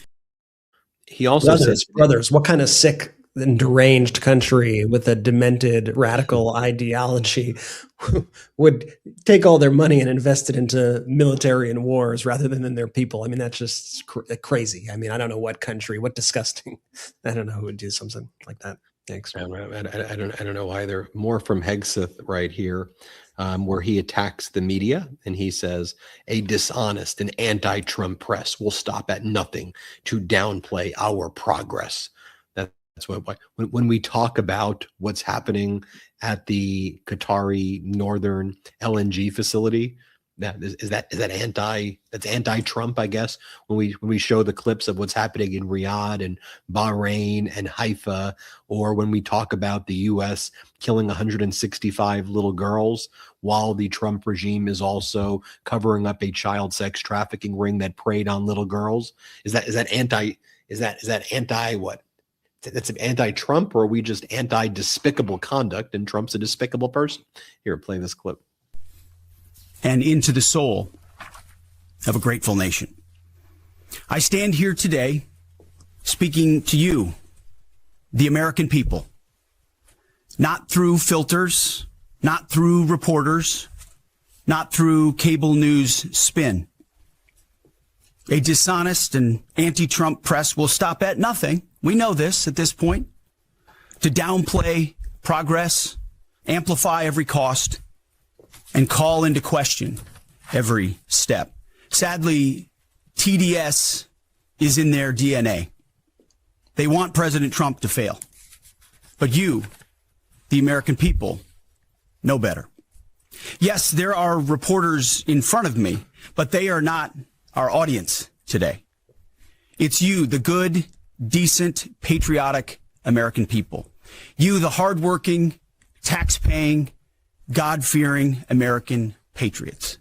He also says, brothers, what kind of sick and deranged country with a demented radical ideology would take all their money and invest it into military and wars rather than in their people? I mean, that's just crazy. I mean, I don't know what country, what disgusting. I don't know who would do something like that. Thanks. I don't know either. More from Hegseth right here, where he attacks the media and he says a dishonest and anti-Trump press will stop at nothing to downplay our progress. That's what when we talk about what's happening at the Qatari Northern LNG facility, that's anti-Trump, I guess. When we show the clips of what's happening in Riyadh and Bahrain and Haifa, or when we talk about the U.S. killing 165 little girls, while the Trump regime is also covering up a child sex trafficking ring that preyed on little girls, is that anti what? That's anti-Trump, or are we just anti-despicable conduct and Trump's a despicable person? Here, play this clip. And into the soul of a grateful nation. I stand here today speaking to you, the American people, not through filters, not through reporters, not through cable news spin. A dishonest and anti-Trump press will stop at nothing. We know this at this point. To downplay progress, amplify every cost, and call into question every step. Sadly, TDS is in their DNA. They want President Trump to fail. But you, the American people, know better. Yes, there are reporters in front of me, but they are not our audience today. It's you, the good, decent, patriotic American people. You, the hardworking, tax-paying, God-fearing American patriots.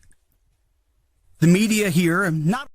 The media here, not.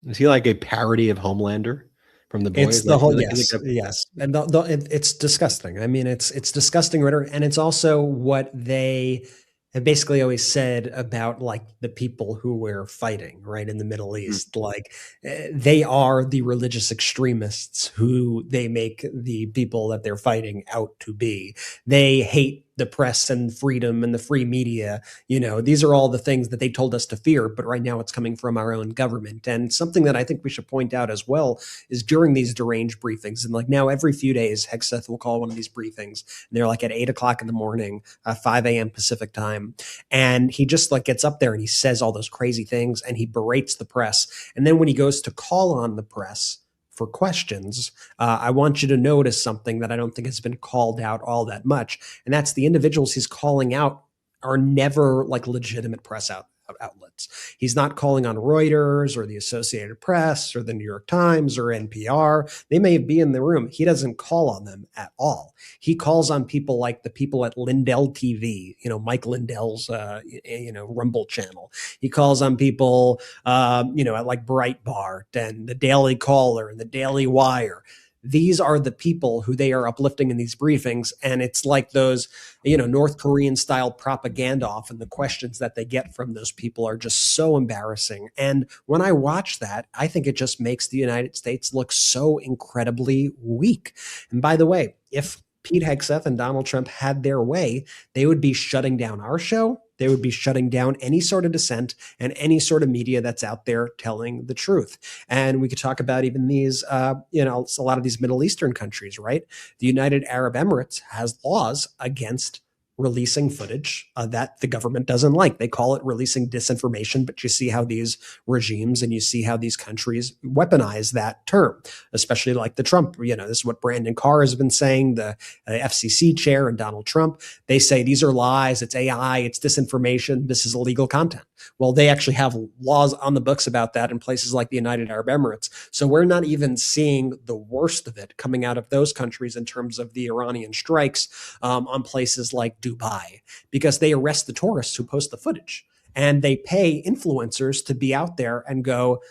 Is he like a parody of Homelander from The Boys? It's the whole, yes. And it's disgusting. I mean, it's disgusting rhetoric, and it's also what they have basically always said about like the people who we're fighting right in the Middle East. Like they are the religious extremists who they make the people that they're fighting out to be. They hate the press and freedom and the free media. You know, these are all the things that they told us to fear, but right now it's coming from our own government. And something that I think we should point out as well is during these deranged briefings, and like now every few days, Hegseth will call one of these briefings, and they're like at 8 o'clock in the morning, 5 a.m. Pacific time. And he just like gets up there and he says all those crazy things and he berates the press. And then when he goes to call on the press for questions, I want you to notice something that I don't think has been called out all that much. And that's the individuals he's calling out are never like legitimate press outlets. He's not calling on Reuters or the Associated Press or the New York Times or NPR. They may be in the room. He doesn't call on them at all. He calls on people like the people at Lindell TV, you know, Mike Lindell's, Rumble channel. He calls on people, at like Breitbart and the Daily Caller and the Daily Wire. These are the people who they are uplifting in these briefings. And it's like those, North Korean style propaganda often. The questions that they get from those people are just so embarrassing. And when I watch that, I think it just makes the United States look so incredibly weak. And by the way, if Pete Hegseth and Donald Trump had their way, they would be shutting down our show. They would be shutting down any sort of dissent and any sort of media that's out there telling the truth. And we could talk about even these, a lot of these Middle Eastern countries, right? The United Arab Emirates has laws against releasing footage that the government doesn't like. They call it releasing disinformation, but you see how these regimes and you see how these countries weaponize that term, especially like the Trump, this is what Brandon Carr has been saying, the FCC chair and Donald Trump. They say these are lies, it's AI, it's disinformation, this is illegal content. Well, they actually have laws on the books about that in places like the United Arab Emirates. So we're not even seeing the worst of it coming out of those countries in terms of the Iranian strikes on places like Dubai, because they arrest the tourists who post the footage and they pay influencers to be out there and go,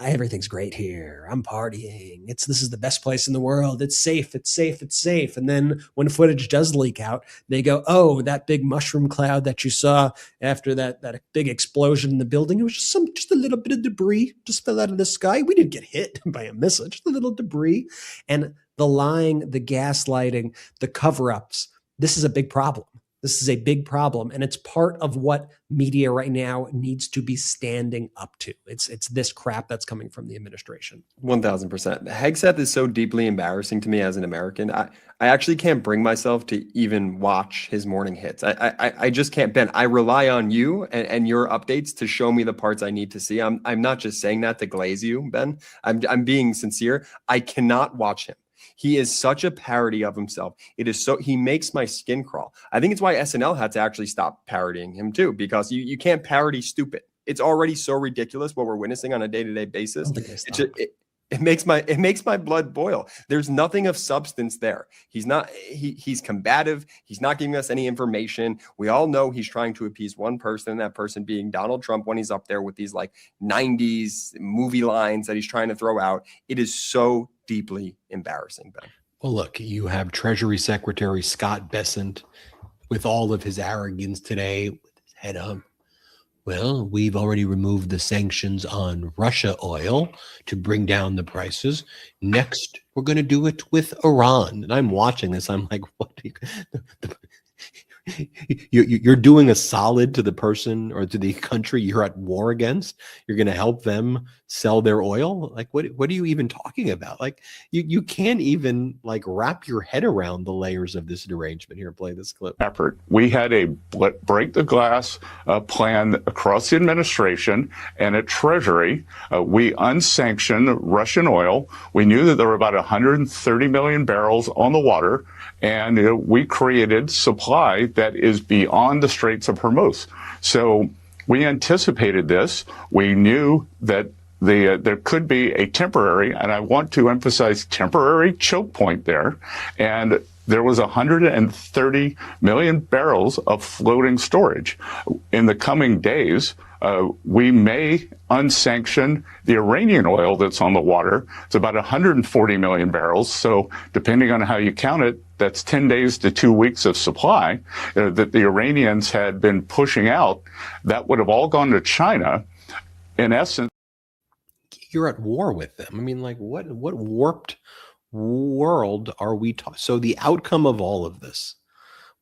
everything's great here. I'm partying. This is the best place in the world. It's safe. It's safe. It's safe. And then when footage does leak out, they go, oh, that big mushroom cloud that you saw after that big explosion in the building, it was just a little bit of debris just fell out of the sky. We didn't get hit by a missile, just a little debris. And the lying, the gaslighting, the cover-ups, this is a big problem. This is a big problem, and it's part of what media right now needs to be standing up to. It's this crap that's coming from the administration. 1000%. Hegseth is so deeply embarrassing to me as an American. I actually can't bring myself to even watch his morning hits. I just can't, Ben. I rely on you and your updates to show me the parts I need to see. I'm not just saying that to glaze you, Ben. I'm being sincere. I cannot watch him. He is such a parody of himself. He makes my skin crawl. I think it's why SNL had to actually stop parodying him too, because you can't parody stupid. It's already so ridiculous what we're witnessing on a day-to-day basis. It makes my blood boil. There's nothing of substance there. He's combative. He's not giving us any information. We all know he's trying to appease one person, and that person being Donald Trump when he's up there with these like 90s movie lines that he's trying to throw out. It is so deeply embarrassing, Ben. Well, look, you have Treasury Secretary Scott Bessant with all of his arrogance today, with his head up. Well, we've already removed the sanctions on Russia oil to bring down the prices. Next, we're going to do it with Iran. And I'm watching this. I'm like, what? You're doing a solid to the person or to the country you're at war against. You're going to help them sell their oil. Like, what are you even talking about? Like, you can't even like wrap your head around the layers of this derangement. Here, play this clip. Effort. We had a break the glass plan across the administration and at Treasury. We unsanctioned Russian oil. We knew that there were about 130 million barrels on the water, and we created supply that is beyond the Straits of Hormuz. So we anticipated this. We knew that there could be a temporary, and I want to emphasize temporary, choke point there. And there was 130 million barrels of floating storage. In the coming days, we may unsanction the Iranian oil that's on the water. It's about 140 million barrels. So depending on how you count it, that's 10 days to 2 weeks of supply that the Iranians had been pushing out. That would have all gone to China. In essence, you're at war with them. I mean, like, what warped world are we talking? So the outcome of all of this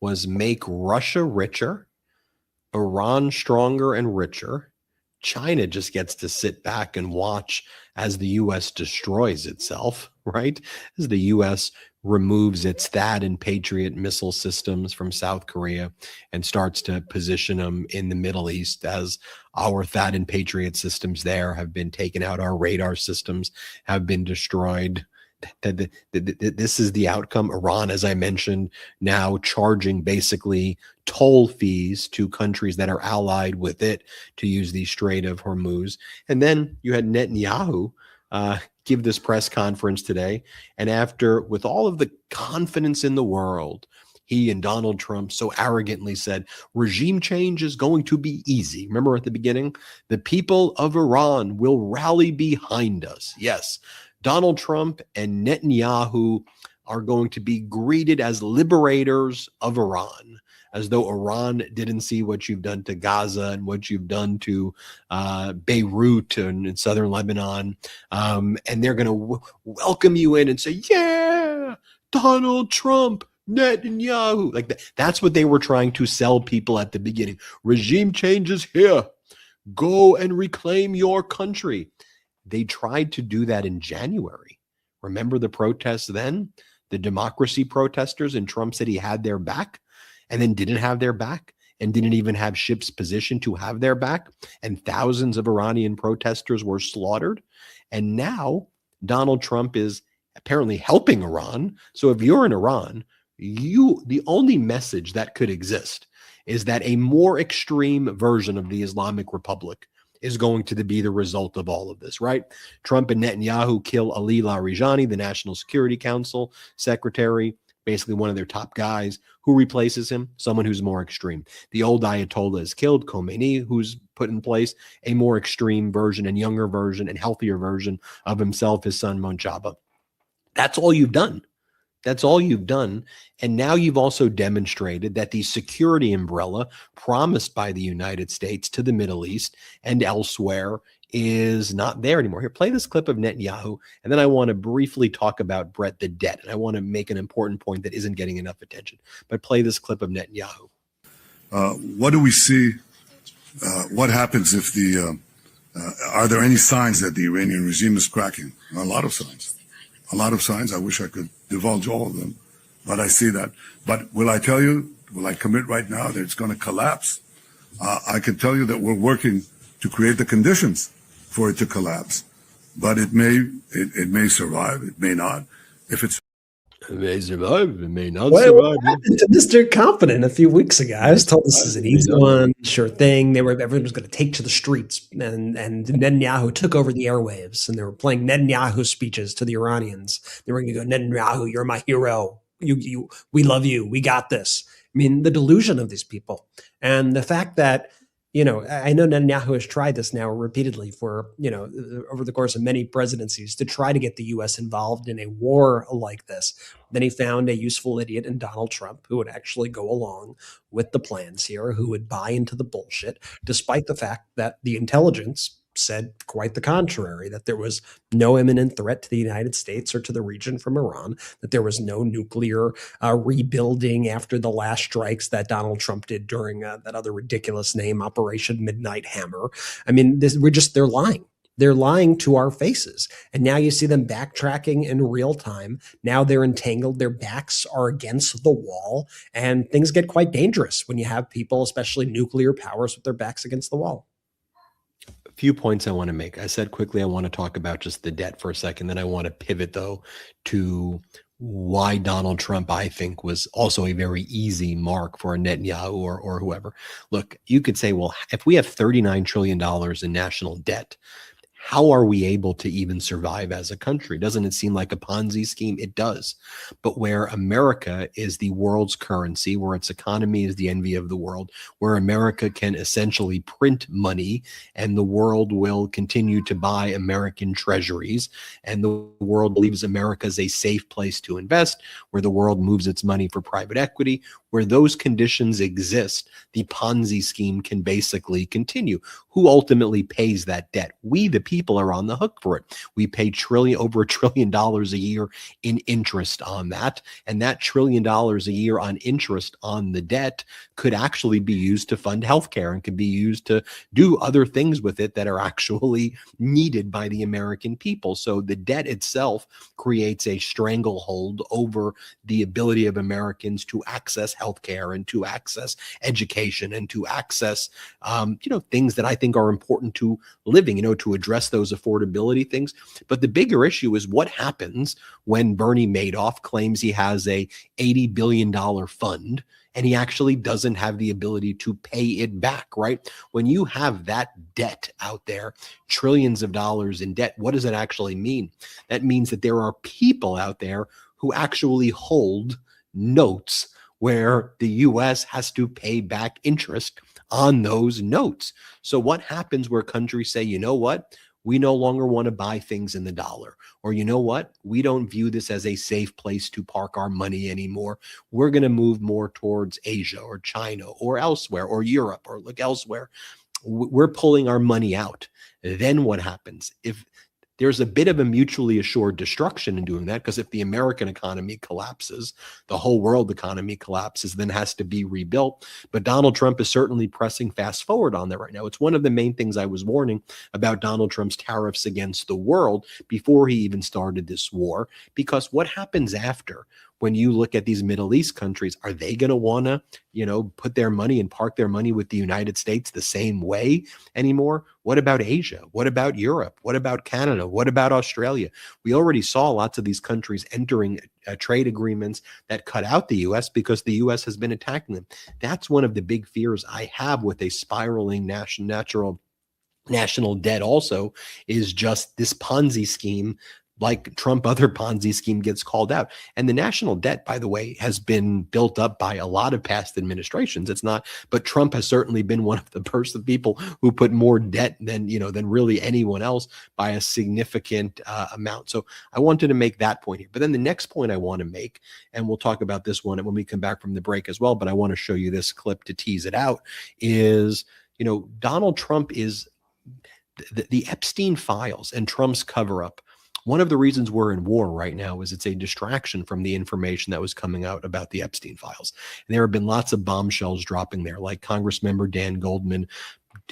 was make Russia richer, Iran stronger and richer. China just gets to sit back and watch as the U.S. destroys itself, right? As the U.S. removes its THAAD and Patriot missile systems from South Korea and starts to position them in the Middle East, as our THAAD and Patriot systems there have been taken out. Our radar systems have been destroyed. This is the outcome. Iran, as I mentioned, now charging basically toll fees to countries that are allied with it to use the Strait of Hormuz. And then you had Netanyahu give this press conference today. And after, with all of the confidence in the world, he and Donald Trump so arrogantly said, regime change is going to be easy. Remember at the beginning, the people of Iran will rally behind us. Yes, Donald Trump and Netanyahu are going to be greeted as liberators of Iran, as though Iran didn't see what you've done to Gaza and what you've done to Beirut and in southern Lebanon. And they're going to welcome you in and say, yeah, Donald Trump, Netanyahu. Like that's what they were trying to sell people at the beginning. Regime change is here. Go and reclaim your country. They tried to do that in January. Remember the protests then? The democracy protesters, and Trump said he had their back and then didn't have their back and didn't even have ships positioned to have their back. And thousands of Iranian protesters were slaughtered. And now Donald Trump is apparently helping Iran. So if you're in Iran, the only message that could exist is that a more extreme version of the Islamic Republic is going to be the result of all of this, right? Trump and Netanyahu kill Ali Larijani, the National Security Council secretary, basically one of their top guys. Who replaces him? Someone who's more extreme. The old Ayatollah is killed, Khomeini, who's put in place a more extreme version and younger version and healthier version of himself, his son Mojaba. That's all you've done. That's all you've done. And now you've also demonstrated that the security umbrella promised by the United States to the Middle East and elsewhere is not there anymore. Here, play this clip of Netanyahu, and then I want to briefly talk about, Brett, the debt. And I want to make an important point that isn't getting enough attention. But play this clip of Netanyahu. What do we see? What happens if are there any signs that the Iranian regime is cracking? A lot of signs. A lot of signs. I wish I could divulge all of them, but I see that. But will I tell you, will I commit right now that it's going to collapse? I can tell you that we're working to create the conditions for it to collapse, but it may survive, it may not. If it's It may survive, it may not What survive. happened to Mr. Confident a few weeks ago? I was told this is an easy one, sure thing. Everyone was going to take to the streets, and Netanyahu took over the airwaves, and they were playing Netanyahu speeches to the Iranians. They were going to go, Netanyahu, you're my hero. We love you. We got this. I mean, the delusion of these people, and the fact that, I know Netanyahu has tried this now repeatedly for, over the course of many presidencies to try to get the U.S. involved in a war like this. Then he found a useful idiot in Donald Trump who would actually go along with the plans here, who would buy into the bullshit, despite the fact that the intelligence said quite the contrary, that there was no imminent threat to the United States or to the region from Iran, that there was no nuclear rebuilding after the last strikes that Donald Trump did during that other ridiculous name, Operation Midnight Hammer. I mean, they're lying. They're lying to our faces. And now you see them backtracking in real time. Now they're entangled. Their backs are against the wall. And things get quite dangerous when you have people, especially nuclear powers, with their backs against the wall. Few points I want to make. I said quickly I want to talk about just the debt for a second. Then I want to pivot, though, to why Donald Trump, I think, was also a very easy mark for a Netanyahu or whoever. Look, you could say, well, if we have $39 trillion in national debt, how are we able to even survive as a country? Doesn't it seem like a Ponzi scheme? It does. But where America is the world's currency, where its economy is the envy of the world, where America can essentially print money and the world will continue to buy American treasuries, and the world believes America is a safe place to invest, where the world moves its money for private equity, where those conditions exist, the Ponzi scheme can basically continue. Who ultimately pays that debt? We, the people, are on the hook for it. We pay over $1 trillion a year in interest on that. And that $1 trillion a year on interest on the debt could actually be used to fund healthcare and could be used to do other things with it that are actually needed by the American people. So the debt itself creates a stranglehold over the ability of Americans to access healthcare and to access education and to access, things that I think are important to living, to address those affordability things. But the bigger issue is what happens when Bernie Madoff claims he has a $80 billion fund and he actually doesn't have the ability to pay it back, right? When you have that debt out there, trillions of dollars in debt, what does it actually mean? That means that there are people out there who actually hold notes where the U.S. has to pay back interest on those notes. So what happens where countries say, you know what? We no longer want to buy things in the dollar. Or you know what? We don't view this as a safe place to park our money anymore. We're going to move more towards Asia or China or elsewhere or Europe or look elsewhere. We're pulling our money out. Then what happens? If there's a bit of a mutually assured destruction in doing that, because if the American economy collapses, the whole world economy collapses, then has to be rebuilt. But Donald Trump is certainly pressing fast forward on that right now. It's one of the main things I was warning about Donald Trump's tariffs against the world before he even started this war, because what happens after? When you look at these Middle East countries, are they going to want to, put their money and park their money with the United States the same way anymore? What about Asia? What about Europe? What about Canada? What about Australia? We already saw lots of these countries entering trade agreements that cut out the U.S. because the U.S. has been attacking them. That's one of the big fears I have with a spiraling national debt also, is just this Ponzi scheme. Like Trump, other Ponzi scheme gets called out. And the national debt, by the way, has been built up by a lot of past administrations. It's not, but Trump has certainly been one of the people who put more debt than really anyone else by a significant amount. So I wanted to make that point here. But then the next point I want to make, and we'll talk about this one when we come back from the break as well, but I want to show you this clip to tease it out, is, Donald Trump is the Epstein files and Trump's cover-up. One of the reasons we're in war right now is it's a distraction from the information that was coming out about the Epstein files. And there have been lots of bombshells dropping there, like Congressmember Dan Goldman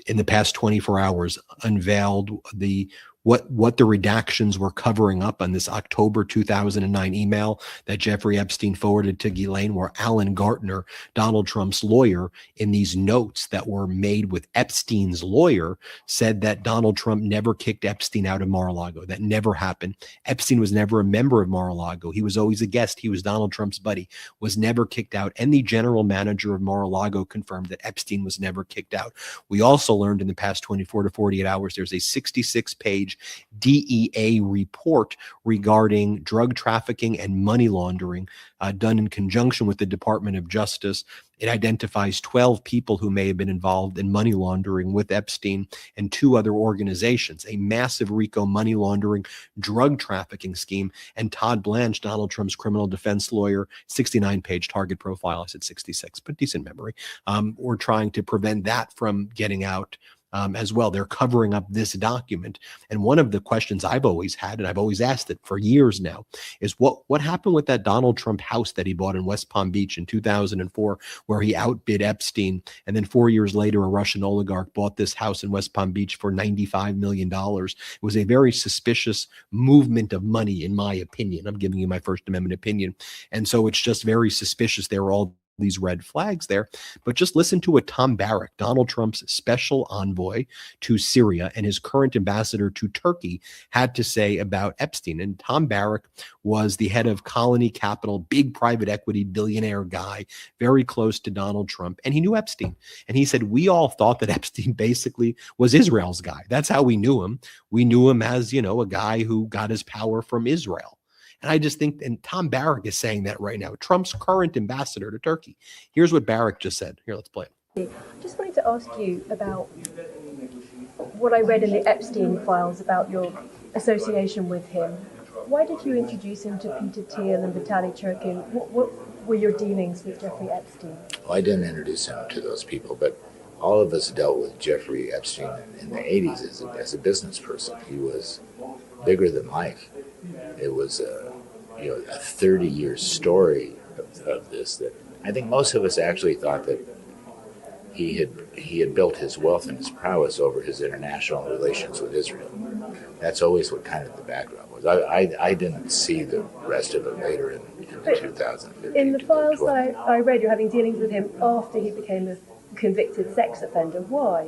in the past 24 hours unveiled the what the redactions were covering up on this October 2009 email that Jeffrey Epstein forwarded to Ghislaine, where Alan Gartner, Donald Trump's lawyer, in these notes that were made with Epstein's lawyer, said that Donald Trump never kicked Epstein out of Mar-a-Lago. That never happened. Epstein was never a member of Mar-a-Lago. He was always a guest. He was Donald Trump's buddy, was never kicked out. And the general manager of Mar-a-Lago confirmed that Epstein was never kicked out. We also learned in the past 24 to 48 hours, there's a 66-page DEA report regarding drug trafficking and money laundering done in conjunction with the Department of Justice. It identifies 12 people who may have been involved in money laundering with Epstein and 2 other organizations, a massive RICO money laundering drug trafficking scheme. And Todd Blanche, Donald Trump's criminal defense lawyer, 69-page target profile. I said 66, but decent memory. We're trying to prevent that from getting out as well. They're covering up this document. And one of the questions I've always had, and I've always asked it for years now, is what happened with that Donald Trump house that he bought in West Palm Beach in 2004, where he outbid Epstein. And then 4 years later, a Russian oligarch bought this house in West Palm Beach for $95 million. It was a very suspicious movement of money, in my opinion. I'm giving you my First Amendment opinion. And so it's just very suspicious. There were all these red flags there. But just listen to what Tom Barrick, Donald Trump's special envoy to Syria and his current ambassador to Turkey, had to say about Epstein. And Tom Barrick was the head of Colony Capital, big private equity billionaire guy, very close to Donald Trump. And he knew Epstein. And he said, we all thought that Epstein basically was Israel's guy. That's how we knew him. We knew him as, a guy who got his power from Israel. And I just think, and Tom Barrick is saying that right now, Trump's current ambassador to Turkey. Here's what Barrick just said. Here, let's play it. I just wanted to ask you about what I read in the Epstein files about your association with him. Why did you introduce him to Peter Thiel and Vitaly Churkin? What were your dealings with Jeffrey Epstein? Well, I didn't introduce him to those people, but all of us dealt with Jeffrey Epstein in the 80s as a business person. He was bigger than life. It was a 30-year story of this that I think most of us actually thought that he had built his wealth and his prowess over his international relations with Israel. That's always what kind of the background was. I didn't see the rest of it later in 2015. In the files I read, you're having dealings with him after he became a convicted sex offender. Why?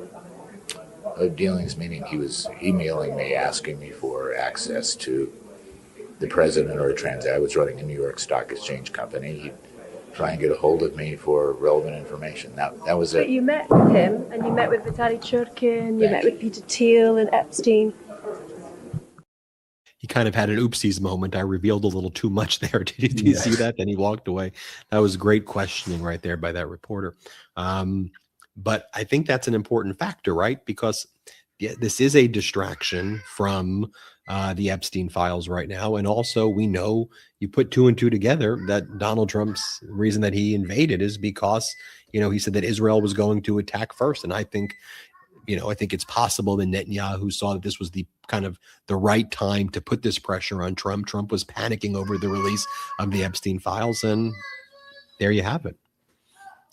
Dealings meaning he was emailing me, asking me for access to the president or a transaction. I was running a New York Stock Exchange company. He'd try and get a hold of me for relevant information. That was it. But you met with him, and you met with Vitaly Churkin, you met with Peter Thiel and Epstein. He kind of had an oopsies moment. I revealed a little too much there. Did you see that? Then he walked away. That was great questioning right there by that reporter. But I think that's an important factor, right? Because this is a distraction from the Epstein files right now. And also we know, you put 2 and 2 together, that Donald Trump's reason that he invaded is because, he said that Israel was going to attack first. And I think it's possible that Netanyahu saw that this was the kind of the right time to put this pressure on Trump. Trump was panicking over the release of the Epstein files. And there you have it.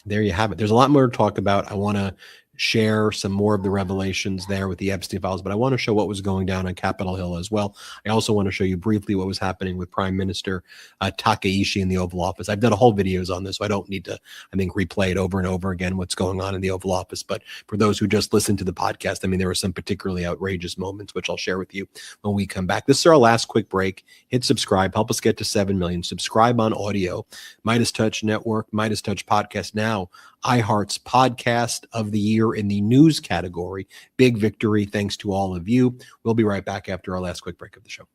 There you have it. There's a lot more to talk about. I want to share some more of the revelations there with the Epstein files, but I want to show what was going down on Capitol Hill as well. I also want to show you briefly what was happening with Prime Minister Takaishi in the Oval Office. I've done a whole videos on this, so I don't need to, replay it over and over again, what's going on in the Oval Office. But for those who just listened to the podcast, there were some particularly outrageous moments, which I'll share with you when we come back. This is our last quick break. Hit subscribe. Help us get to 7 million. Subscribe on audio. MeidasTouch Network, MeidasTouch Podcast now. iHeart's Podcast of the Year in the news category. Big victory. Thanks to all of you. We'll be right back after our last quick break of the show.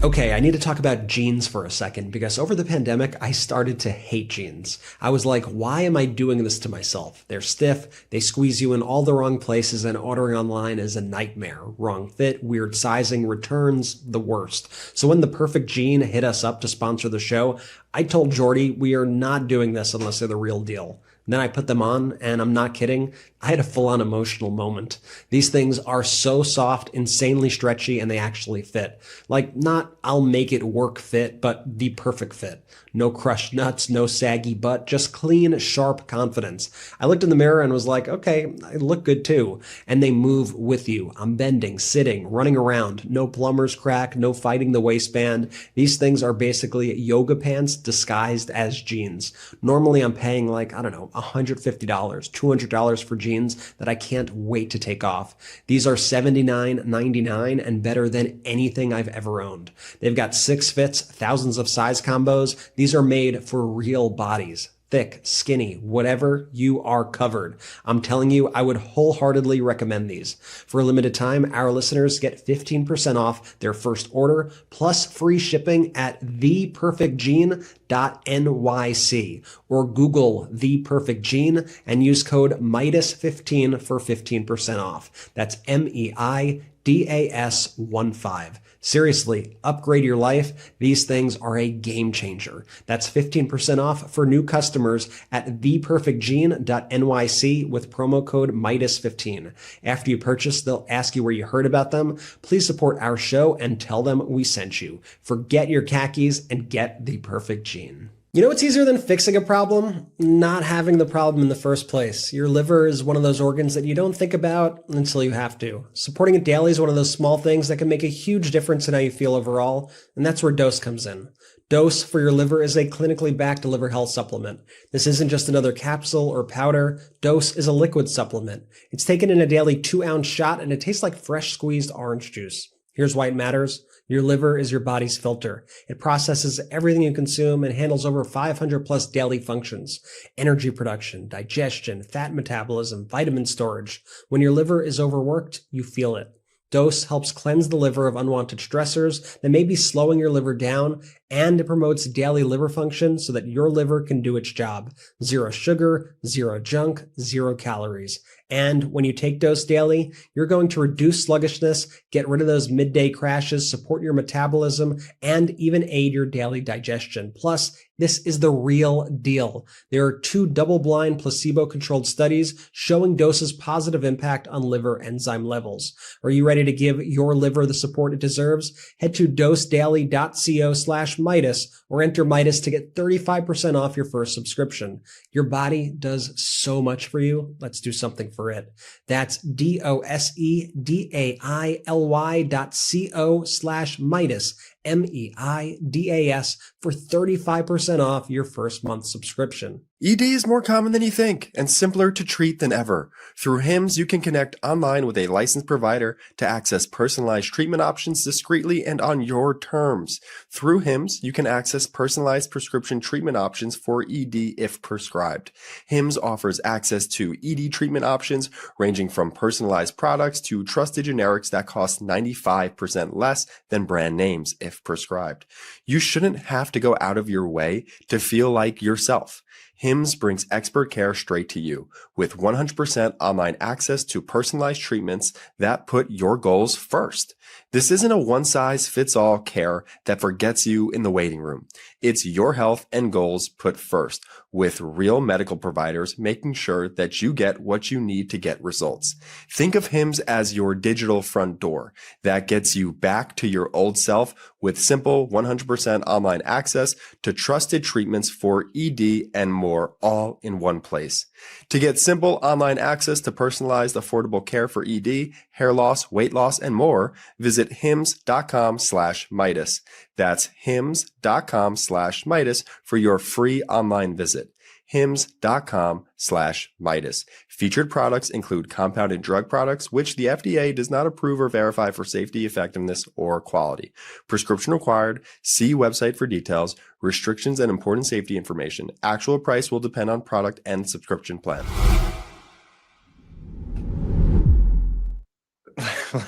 Okay, I need to talk about jeans for a second because over the pandemic, I started to hate jeans. I was like, why am I doing this to myself? They're stiff, they squeeze you in all the wrong places, and ordering online is a nightmare. Wrong fit, weird sizing, returns, the worst. So when The Perfect Jean hit us up to sponsor the show, I told Jordy we are not doing this unless they're the real deal. And then I put them on, and I'm not kidding, I had a full-on emotional moment. These things are so soft, insanely stretchy, and they actually fit. Like, not I'll make it work fit, but the perfect fit. No crushed nuts, no saggy butt, just clean, sharp confidence. I looked in the mirror and was like, okay, I look good too. And they move with you. I'm bending, sitting, running around. No plumber's crack, no fighting the waistband. These things are basically yoga pants disguised as jeans. Normally I'm paying like, I don't know, $150, $200 for jeans that I can't wait to take off. These are $79.99 and better than anything I've ever owned. They've got 6 fits, thousands of size combos. These are made for real bodies. Thick, skinny, whatever, you are covered. I'm telling you, I would wholeheartedly recommend these. For a limited time, our listeners get 15% off their first order, plus free shipping at theperfectgene.nyc, or Google The Perfect Gene and use code MeidasTouch15 for 15% off. That's MEIDAS15. Seriously, upgrade your life. These things are a game changer. That's 15% off for new customers at theperfectgene.nyc with promo code MeidasTouch15. After you purchase, they'll ask you where you heard about them. Please support our show and tell them we sent you. Forget your khakis and get the perfect gene. You know what's easier than fixing a problem? Not having the problem in the first place. Your liver is one of those organs that you don't think about until you have to. Supporting it daily is one of those small things that can make a huge difference in how you feel overall, and that's where Dose comes in. Dose for your liver is a clinically backed liver health supplement. This isn't just another capsule or powder. Dose is a liquid supplement. It's taken in a daily 2-ounce shot, and it tastes like fresh squeezed orange juice. Here's why it matters. Your liver is your body's filter. It processes everything you consume and handles over 500 plus daily functions. Energy production, digestion, fat metabolism, vitamin storage. When your liver is overworked, you feel it. Dose helps cleanse the liver of unwanted stressors that may be slowing your liver down, and it promotes daily liver function so that your liver can do its job. 0 sugar, 0 junk, 0 calories. And when you take Dose daily, you're going to reduce sluggishness, get rid of those midday crashes, support your metabolism, and even aid your daily digestion. Plus, this is the real deal. There are 2 double-blind placebo-controlled studies showing Dose's positive impact on liver enzyme levels. Are you ready to give your liver the support it deserves? Head to dosedaily.co/Meidas or enter Meidas to get 35% off your first subscription. Your body does so much for you. Let's do something for it. That's dosedaily.co/Meidas, MEIDAS, for 35% off your first month subscription. ED is more common than you think and simpler to treat than ever. Through HIMS, you can connect online with a licensed provider to access personalized treatment options discreetly and on your terms. Through HIMS, you can access personalized prescription treatment options for ED if prescribed. HIMS offers access to ED treatment options ranging from personalized products to trusted generics that cost 95% less than brand names if prescribed. You shouldn't have to go out of your way to feel like yourself. HIMS brings expert care straight to you with 100% online access to personalized treatments that put your goals first. This isn't a one-size-fits-all care that forgets you in the waiting room. It's your health and goals put first, with real medical providers making sure that you get what you need to get results. Think of HIMS as your digital front door that gets you back to your old self with simple 100% online access to trusted treatments for ED and more, all in one place. To get simple online access to personalized, affordable care for ED, hair loss, weight loss, and more, visit hims.com/Meidas. That's hims.com/Meidas for your free online visit. hims.com/Meidas. Featured products include compounded drug products, which the FDA does not approve or verify for safety, effectiveness, or quality. Prescription required. See website for details, restrictions, and important safety information. Actual price will depend on product and subscription plan.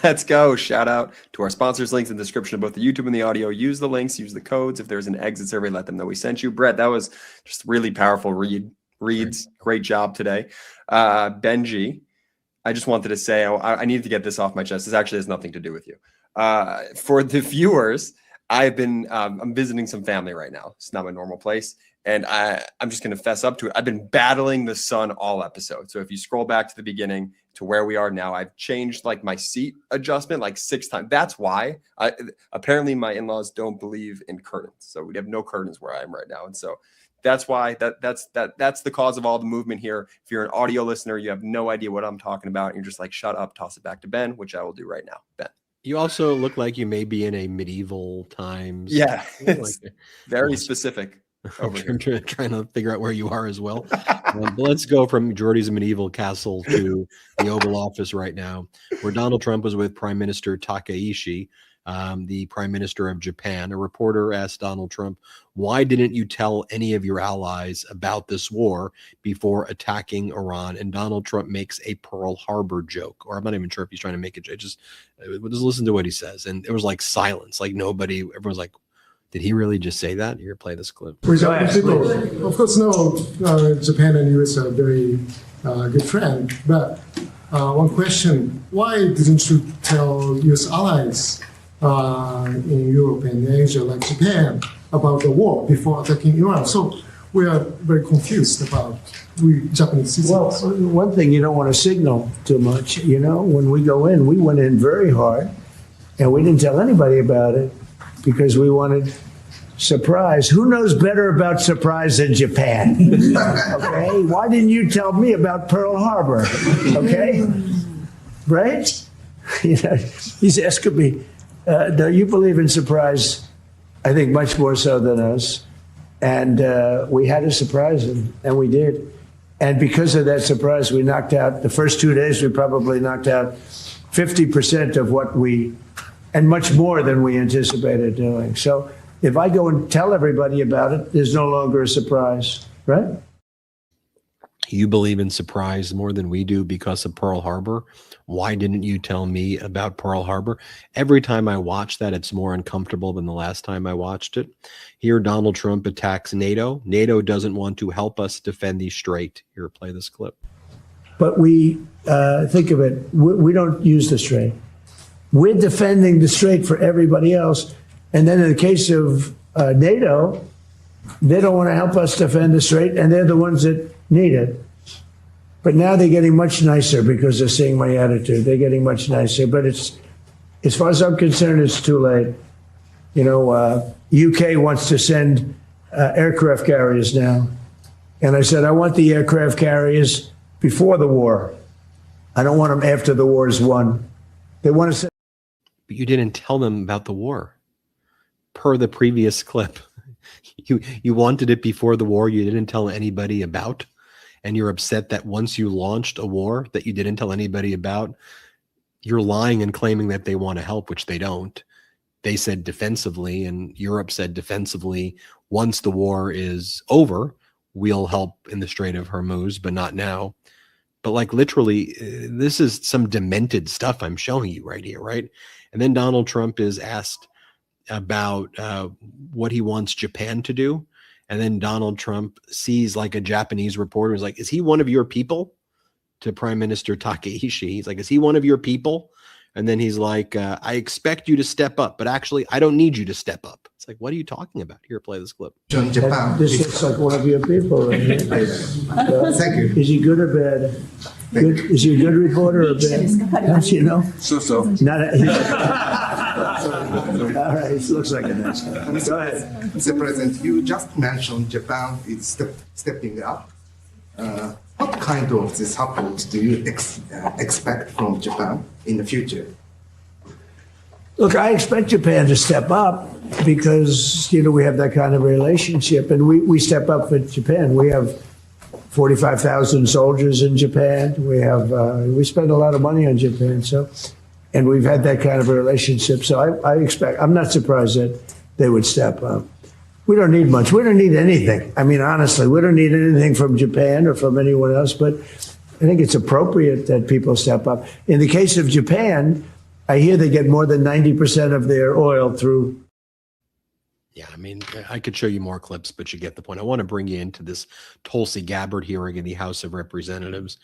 Let's go. Shout out to our sponsors. Links in the description of both the YouTube and the audio. Use the links, use the codes. If there's an exit survey, let them know we sent you. Brett, that was just really powerful reads. Great job today. Benji, I just wanted to say, I needed to get this off my chest. This actually has nothing to do with you. For the viewers, I'm visiting some family right now. It's not my normal place. And I'm just going to fess up to it. I've been battling the sun all episode. So if you scroll back to the beginning to where we are now, I've changed like my seat adjustment like 6 times. That's why apparently my in-laws don't believe in curtains. So we have no curtains where I am right now. And so that's why that's the cause of all the movement here. If you're an audio listener, you have no idea what I'm talking about. And you're just like, shut up, toss it back to Ben, which I will do right now. Ben. You also look like you may be in a medieval times. Yeah, like very specific. I'm trying to figure out where you are as well. But let's go from Jordy's medieval castle to the Oval Office right now, where Donald Trump was with Prime Minister Takaishi, the Prime Minister of Japan. A reporter asked Donald Trump, why didn't you tell any of your allies about this war before attacking Iran? And Donald Trump makes a Pearl Harbor joke, or I'm not even sure if he's trying to make it. Just listen to what he says. And it was like silence, like everyone's like, did he really just say that? Here, play this clip. Of course, no, Japan and U.S. are very good friends. But one question, why didn't you tell U.S. allies in Europe and Asia, like Japan, about the war before attacking Iran? So we are very confused about we Japanese citizens. Well, one thing, you don't want to signal too much. You know, when we go in, we went in very hard, and we didn't tell anybody about it because we wanted surprise. Who knows better about surprise than Japan? Okay, why didn't you tell me about Pearl Harbor? Okay, right? You know, he's asking me, do you believe in surprise? I think much more so than us. And we had to surprise him, and we did. And because of that surprise, we knocked out, the first 2 days, we probably knocked out 50% of what and much more than we anticipated doing. So if I go and tell everybody about it, there's no longer a surprise, right? You believe in surprise more than we do because of Pearl Harbor. Why didn't you tell me about Pearl Harbor? Every time I watch that, it's more uncomfortable than the last time I watched it. Here, Donald Trump attacks NATO. NATO doesn't want to help us defend the strait. Here, play this clip. But we think of it, we don't use the strait. We're defending the strait for everybody else. And then in the case of NATO, they don't want to help us defend the strait, and they're the ones that need it. But now they're getting much nicer because they're seeing my attitude. They're getting much nicer. But it's, as far as I'm concerned, it's too late. You know, UK wants to send aircraft carriers now. And I said, I want the aircraft carriers before the war. I don't want them after the war is won. They want to send. But you didn't tell them about the war. Per the previous clip, you wanted it before the war. You didn't tell anybody about. And you're upset that once you launched a war that you didn't tell anybody about, you're lying and claiming that they want to help, which they don't. They said defensively, and Europe said defensively, once the war is over, we'll help in the Strait of Hormuz, but not now. But like literally, this is some demented stuff I'm showing you right here, right? And then Donald Trump is asked about what he wants Japan to do. And then Donald Trump sees like a Japanese reporter is like, is he one of your people? To Prime Minister Takaishi. He's like, is he one of your people? And then he's like, I expect you to step up, but actually I don't need you to step up. It's like, what are you talking about? Here, play this clip. Japan. This looks like one of your people. Right here. Thank you. Is he good or bad? Good. Is he a good reporter or bad? Don't you know? So. Not all right, it looks like a nice guy. Go ahead. Mr. President, you just mentioned Japan is stepping up. What kind of support do you expect from Japan in the future? Look, I expect Japan to step up because, you know, we have that kind of relationship, and we step up for Japan. We have 45,000 soldiers in Japan. We spend a lot of money on Japan, and we've had that kind of a relationship. So I'm not surprised that they would step up. We don't need much. We don't need anything. I mean, honestly, we don't need anything from Japan or from anyone else, but I think it's appropriate that people step up. In the case of Japan, I hear they get more than 90% of their oil through. Yeah, I mean, I could show you more clips, but you get the point. I want to bring you into this Tulsi Gabbard hearing in the House of Representatives.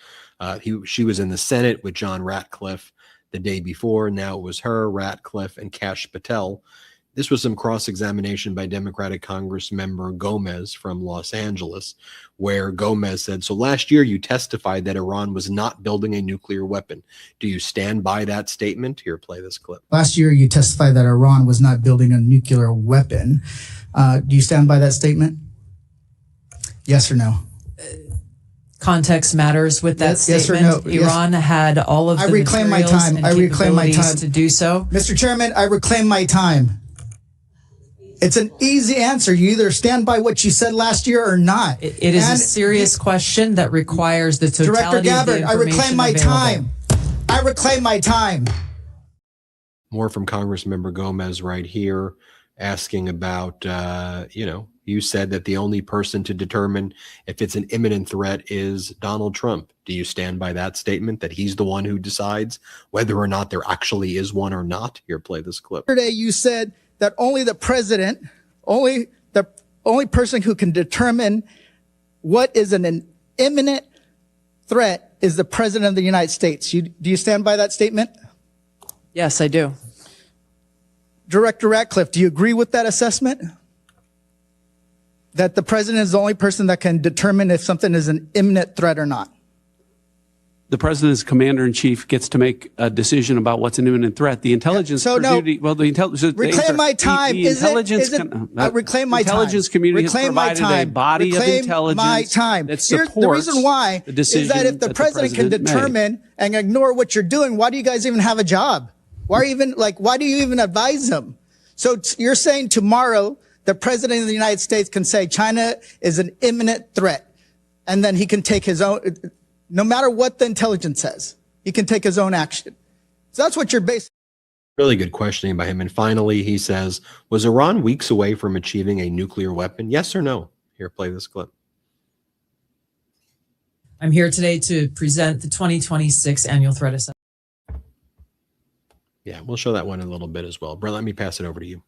She was in the Senate with John Ratcliffe the day before. Now it was her, Ratcliffe, and Kash Patel. This was some cross-examination by Democratic Congress member Gomez from Los Angeles, where Gomez said, so last year you testified that Iran was not building a nuclear weapon. Do you stand by that statement? Here, play this clip. Last year you testified that Iran was not building a nuclear weapon. Do you stand by that statement? Yes or no? Context matters with that statement. Yes or no? Iran had all of the materials and capabilities to do so. Mr. Chairman, I reclaim my time. It's an easy answer. You either stand by what you said last year or not. It is a serious question that requires the totality Director of the Gabbard, I reclaim my available. time. I reclaim my time. More from Congressmember Gomez right here, asking about, you said that the only person to determine if it's an imminent threat is Donald Trump. Do you stand by that statement, that he's the one who decides whether or not there actually is one or not? Here, play this clip. Yesterday you said that only the president, only the only person who can determine what is an imminent threat is the president of the United States. Do you stand by that statement? Yes, I do. Director Ratcliffe, do you agree with that assessment? That the president is the only person that can determine if something is an imminent threat or not? The president's commander-in-chief gets to make a decision about what's an imminent threat. The intelligence community, reclaim my time. Reclaim my intelligence time. community Reclaim has provided a body of intelligence my time. that supports the reason why the decision is that if the president can determine and ignore what you're doing, why do you guys even have a job? Why do you even advise them? So you're saying tomorrow the president of the United States can say China is an imminent threat, and then he can take his own. No matter what the intelligence says, he can take his own action. So that's what you're basing. Really good questioning by him. And finally, he says, was Iran weeks away from achieving a nuclear weapon? Yes or no? Here, play this clip. I'm here today to present the 2026 annual threat assessment. Yeah, we'll show that one in a little bit as well. Brent, let me pass it over to you.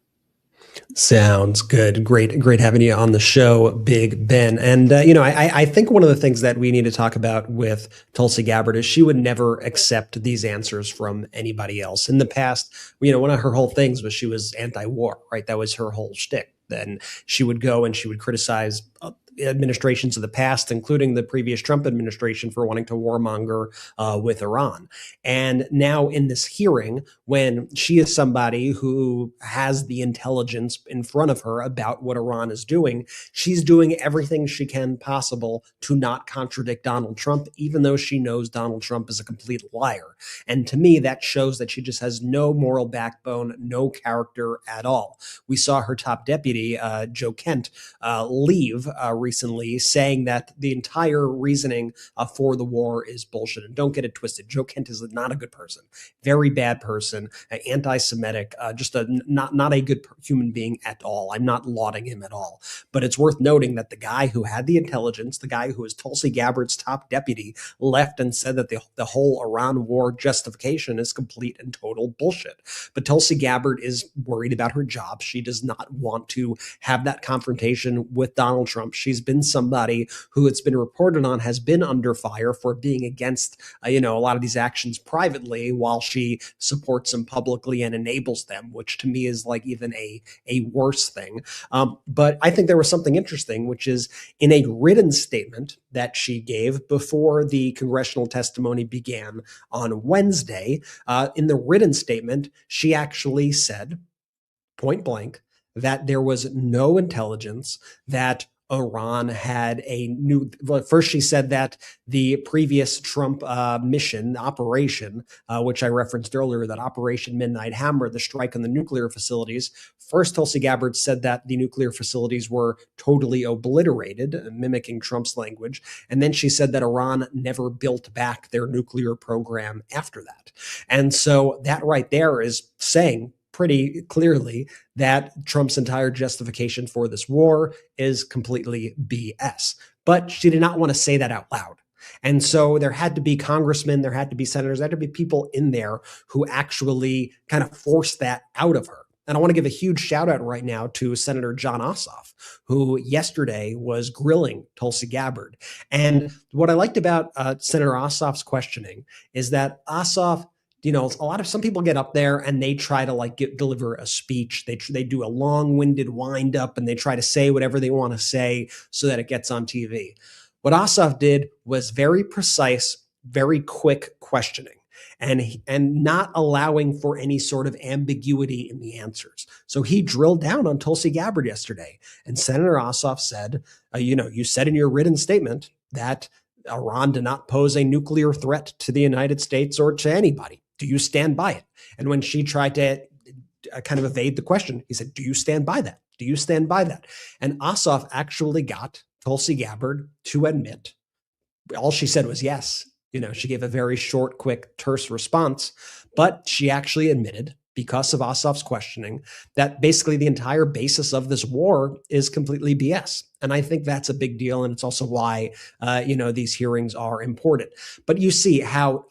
Sounds good. Great having you on the show, Big Ben. And, I think one of the things that we need to talk about with Tulsi Gabbard is she would never accept these answers from anybody else. In the past, one of her whole things was she was anti-war, right? That was her whole shtick. Then she would go and she would criticize administrations of the past, including the previous Trump administration, for wanting to warmonger with Iran. And now in this hearing, when she is somebody who has the intelligence in front of her about what Iran is doing, she's doing everything she can possible to not contradict Donald Trump, even though she knows Donald Trump is a complete liar. And to me, that shows that she just has no moral backbone, no character at all. We saw her top deputy, Joe Kent, leave recently, saying that the entire reasoning for the war is bullshit. And don't get it twisted. Joe Kent is not a good person, very bad person, anti-Semitic, just not a good human being at all. I'm not lauding him at all. But it's worth noting that the guy who had the intelligence, the guy who was Tulsi Gabbard's top deputy, left and said that the whole Iran war justification is complete and total bullshit. But Tulsi Gabbard is worried about her job. She does not want to have that confrontation with Donald Trump. She's been somebody who, it's been reported on, has been under fire for being against a lot of these actions privately, while she supports them publicly and enables them, which to me is like even a worse thing. But I think there was something interesting, which is in a written statement that she gave before the congressional testimony began on Wednesday. In the written statement, she actually said, point blank, that there was no intelligence that Iran had first she said that the previous Trump mission, operation, which I referenced earlier, that Operation Midnight Hammer, the strike on the nuclear facilities, first Tulsi Gabbard said that the nuclear facilities were totally obliterated, mimicking Trump's language. And then she said that Iran never built back their nuclear program after that. And so that right there is saying pretty clearly that Trump's entire justification for this war is completely BS. But she did not want to say that out loud. And so there had to be congressmen, there had to be senators, there had to be people in there who actually kind of forced that out of her. And I want to give a huge shout out right now to Senator Jon Ossoff, who yesterday was grilling Tulsi Gabbard. And what I liked about Senator Ossoff's questioning is that Ossoff some people get up there and they try to deliver a speech. They do a long-winded wind up and they try to say whatever they want to say so that it gets on TV. What Ossoff did was very precise, very quick questioning and not allowing for any sort of ambiguity in the answers. So he drilled down on Tulsi Gabbard yesterday, and Senator Ossoff said, you said in your written statement that Iran did not pose a nuclear threat to the United States or to anybody. Do you stand by it? And when she tried to kind of evade the question, he said, do you stand by that? Do you stand by that? And Ossoff actually got Tulsi Gabbard to admit. All she said was yes. She gave a very short, quick, terse response, but she actually admitted, because of Ossoff's questioning, that basically the entire basis of this war is completely BS. And I think that's a big deal. And it's also why, these hearings are important. But you see how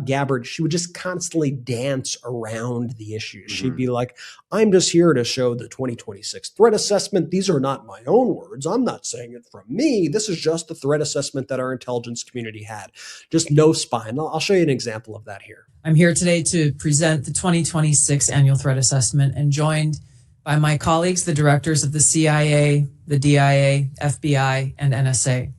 Gabbard, she would just constantly dance around the issues. She'd be like, I'm just here to show the 2026 threat assessment. These are not my own words. I'm not saying it from me. This is just the threat assessment that our intelligence community had. Just no spine. I'll show you an example of that here. I'm here today to present the 2026 Annual Threat Assessment and joined by my colleagues, the directors of the CIA, the DIA, FBI, and NSA.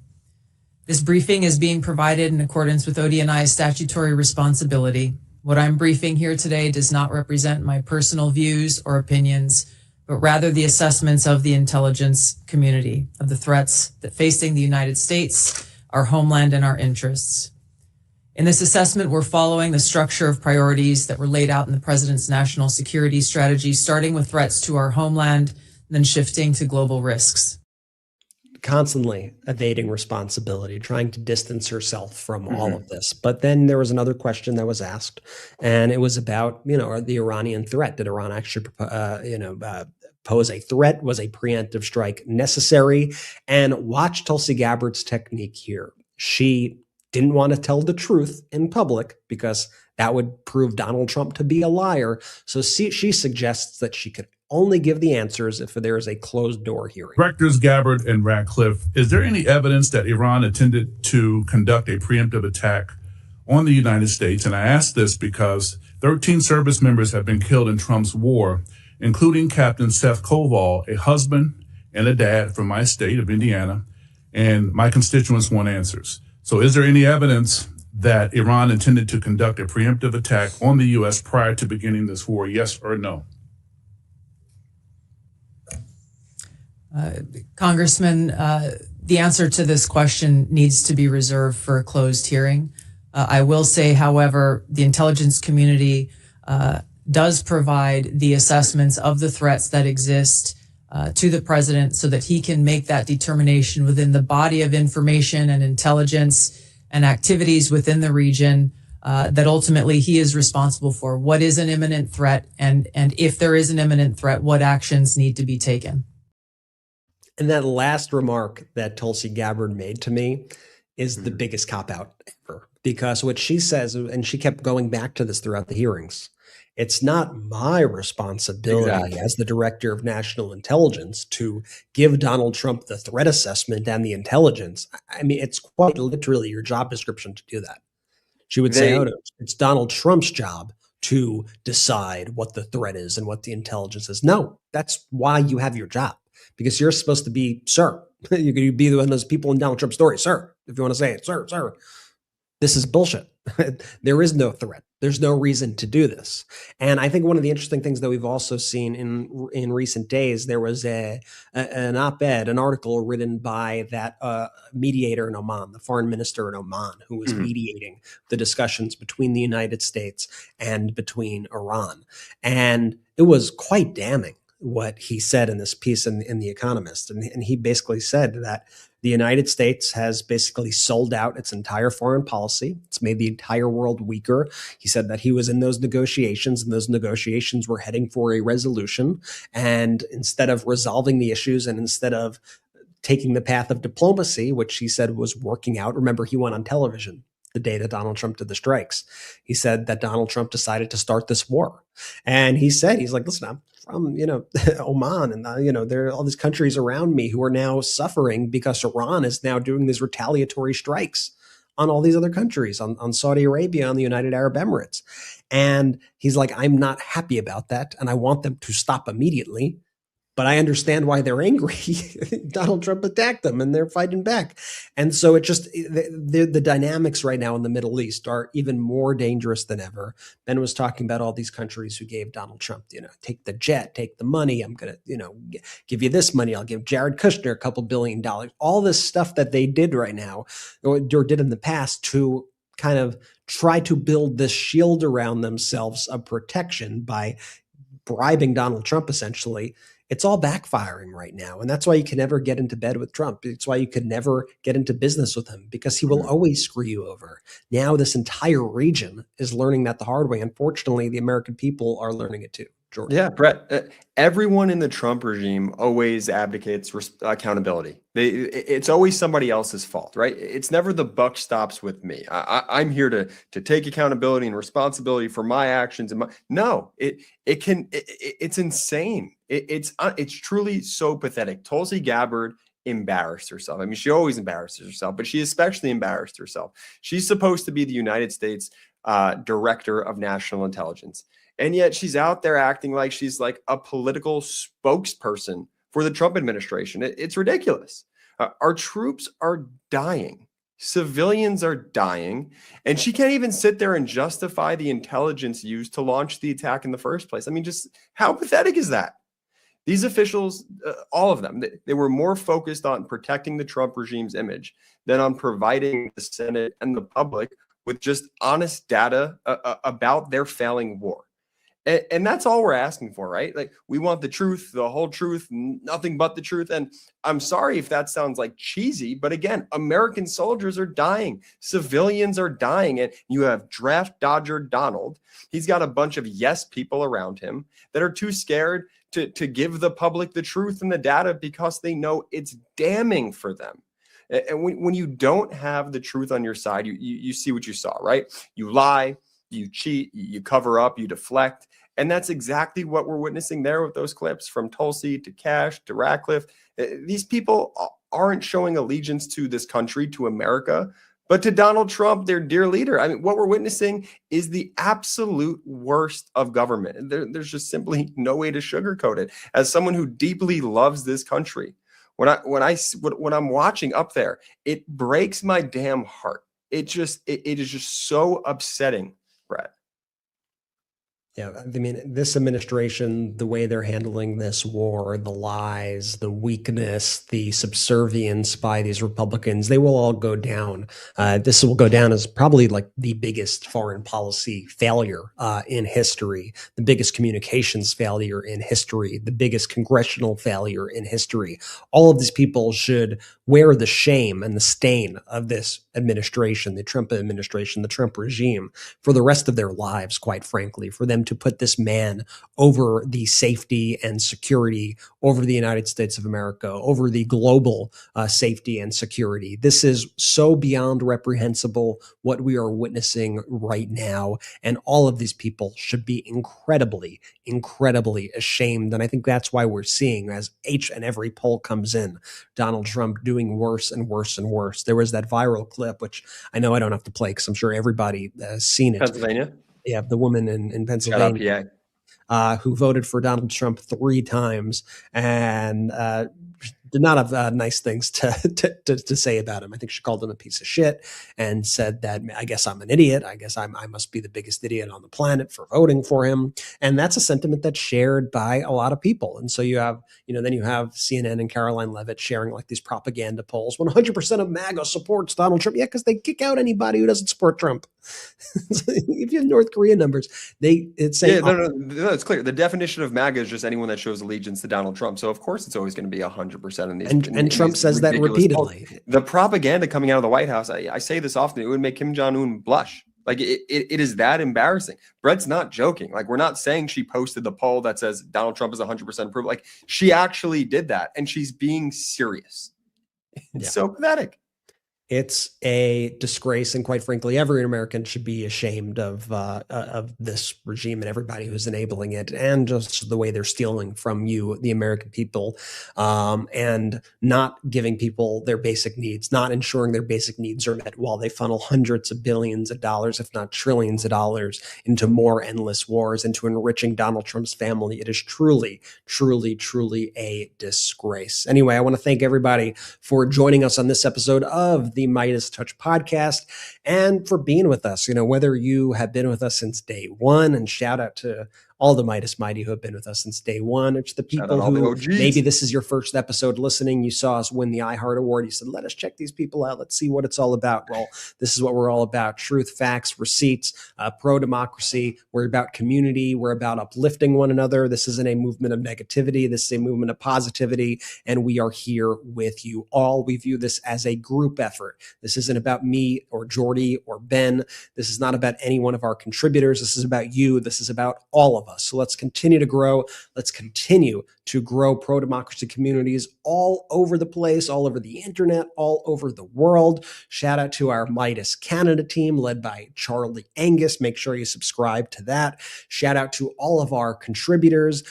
This briefing is being provided in accordance with ODNI's statutory responsibility. What I'm briefing here today does not represent my personal views or opinions, but rather the assessments of the intelligence community of the threats that facing the United States, our homeland, and our interests. In this assessment, we're following the structure of priorities that were laid out in the president's national security strategy, starting with threats to our homeland, then shifting to global risks. Constantly evading responsibility, trying to distance herself from all of this. But then there was another question that was asked, and it was about, the Iranian threat. Did Iran actually, pose a threat? Was a preemptive strike necessary? And watch Tulsi Gabbard's technique here. She didn't want to tell the truth in public because that would prove Donald Trump to be a liar. So she suggests that she could only give the answers if there is a closed door hearing. Directors Gabbard and Ratcliffe, is there any evidence that Iran intended to conduct a preemptive attack on the United States? And I ask this because 13 service members have been killed in Trump's war, including Captain Seth Koval, a husband and a dad from my state of Indiana, and my constituents want answers. So is there any evidence that Iran intended to conduct a preemptive attack on the U.S. prior to beginning this war, yes or no? Congressman, the answer to this question needs to be reserved for a closed hearing. I will say, however, the intelligence community does provide the assessments of the threats that exist to the president so that he can make that determination within the body of information and intelligence and activities within the region that ultimately he is responsible for. What is an imminent threat? And if there is an imminent threat, what actions need to be taken? And that last remark that Tulsi Gabbard made to me is the biggest cop-out ever. Because what she says, and she kept going back to this throughout the hearings, it's not my responsibility as the director of national intelligence to give Donald Trump the threat assessment and the intelligence. I mean, it's quite literally your job description to do that. She would say, it's Donald Trump's job to decide what the threat is and what the intelligence is. No, that's why you have your job, because you're supposed to be, sir. You could be one of those people in Donald Trump's story, sir, if you want to say it, sir. This is bullshit. There is no threat. There's no reason to do this. And I think one of the interesting things that we've also seen in recent days, there was an op-ed, an article written by that mediator in Oman, the foreign minister in Oman, who was mediating the discussions between the United States and between Iran. And it was quite damning what he said in this piece in The Economist. And he basically said that the United States has basically sold out its entire foreign policy. It's made the entire world weaker. He said that he was in those negotiations, and those negotiations were heading for a resolution. And instead of resolving the issues and instead of taking the path of diplomacy, which he said was working out, remember, he went on television the day that Donald Trump did the strikes. He said that Donald Trump decided to start this war. And he said, he's like, listen, I'm from, Oman, and, there are all these countries around me who are now suffering because Iran is now doing these retaliatory strikes on all these other countries, on Saudi Arabia, on the United Arab Emirates. And he's like, I'm not happy about that. And I want them to stop immediately. But I understand why they're angry. Donald Trump attacked them and they're fighting back. And so it just, the dynamics right now in the Middle East are even more dangerous than ever. Ben was talking about all these countries who gave Donald Trump, take the jet, take the money. I'm going to, give you this money. I'll give Jared Kushner a couple $2 billion. All this stuff that they did right now or did in the past to kind of try to build this shield around themselves of protection by bribing Donald Trump, essentially. It's all backfiring right now. And that's why you can never get into bed with Trump. It's why you could never get into business with him, because he will always screw you over. Now this entire region is learning that the hard way. Unfortunately, the American people are learning it too. Jordy. Yeah, Brett, everyone in the Trump regime always advocates accountability. It's always somebody else's fault, right? It's never the buck stops with me. I'm here to take accountability and responsibility for my actions. It's insane. It's truly so pathetic. Tulsi Gabbard embarrassed herself. I mean, she always embarrasses herself, but she especially embarrassed herself. She's supposed to be the United States Director of National Intelligence. And yet she's out there acting like she's like a political spokesperson for the Trump administration. It's ridiculous. Our troops are dying. Civilians are dying. And she can't even sit there and justify the intelligence used to launch the attack in the first place. I mean, just how pathetic is that? These officials, all of them, they were more focused on protecting the Trump regime's image than on providing the Senate and the public with just honest data about their failing war. And that's all we're asking for, right? Like, we want the truth, the whole truth, nothing but the truth. And I'm sorry if that sounds like cheesy, but again, American soldiers are dying. Civilians are dying. And you have draft dodger Donald. He's got a bunch of yes people around him that are too scared to give the public the truth and the data because they know it's damning for them. And when you don't have the truth on your side, you see what you saw, right? You lie, you cheat, you cover up, you deflect. And that's exactly what we're witnessing there with those clips from Tulsi to Cash to Ratcliffe. These people aren't showing allegiance to this country, to America, but to Donald Trump, their dear leader. I mean, what we're witnessing is the absolute worst of government. There's just simply no way to sugarcoat it. As someone who deeply loves this country, when I'm watching up there, it breaks my damn heart. It is just so upsetting, Brett. Yeah, I mean, this administration, the way they're handling this war, the lies, the weakness, the subservience by these Republicans, they will all go down. This will go down as probably like the biggest foreign policy failure in history, the biggest communications failure in history, the biggest congressional failure in history. All of these people should wear the shame and the stain of this administration, the Trump administration, the Trump regime, for the rest of their lives, quite frankly, for them to put this man over the safety and security over the United States of America, over the global safety and security. This is so beyond reprehensible what we are witnessing right now. And all of these people should be incredibly, incredibly ashamed. And I think that's why we're seeing, as each and every poll comes in, Donald Trump doing worse and worse and worse. There was that viral clip, which I know I don't have to play because I'm sure everybody has seen it. Pennsylvania? Yeah, the woman in Pennsylvania who voted for Donald Trump 3 times and did not have nice things to say about him. I think she called him a piece of shit and said that, I guess I'm an idiot. I guess I must be the biggest idiot on the planet for voting for him. And that's a sentiment that's shared by a lot of people. And so you have, then you have CNN and Caroline Leavitt sharing like these propaganda polls. 100% of MAGA supports Donald Trump. Yeah, because they kick out anybody who doesn't support Trump. So if you have North Korea numbers, it's saying, no, it's clear. The definition of MAGA is just anyone that shows allegiance to Donald Trump. So of course it's always going to be 100%. And Trump says that repeatedly. Polls. The propaganda coming out of the White House, I say this often, it would make Kim Jong-un blush. Like it is that embarrassing. Brett's not joking. Like, we're not saying she posted the poll that says Donald Trump is 100% approval. Like, she actually did that, and she's being serious. It's so pathetic. It's a disgrace, and quite frankly, every American should be ashamed of this regime and everybody who's enabling it, and just the way they're stealing from you, the American people, and not giving people their basic needs, not ensuring their basic needs are met while they funnel hundreds of billions of dollars, if not trillions of dollars, into more endless wars, into enriching Donald Trump's family. It is truly, truly, truly a disgrace. Anyway, I want to thank everybody for joining us on this episode of the MeidasTouch Podcast and for being with us. Whether you have been with us since day one, and shout out to all the Meidas Mighty who have been with us since day one. It's the people who maybe this is your first episode listening. You saw us win the iHeart Award. You said, let us check these people out. Let's see what it's all about. Well, this is what we're all about. Truth, facts, receipts, pro-democracy. We're about community. We're about uplifting one another. This isn't a movement of negativity. This is a movement of positivity. And we are here with you all. We view this as a group effort. This isn't about me or Jordy or Ben. This is not about any one of our contributors. This is about you. This is about all of us. So let's continue to grow. Let's continue to grow pro-democracy communities all over the place, all over the internet, all over the world. Shout out to our Meidas Canada team led by Charlie Angus. Make sure you subscribe to that. Shout out to all of our contributors.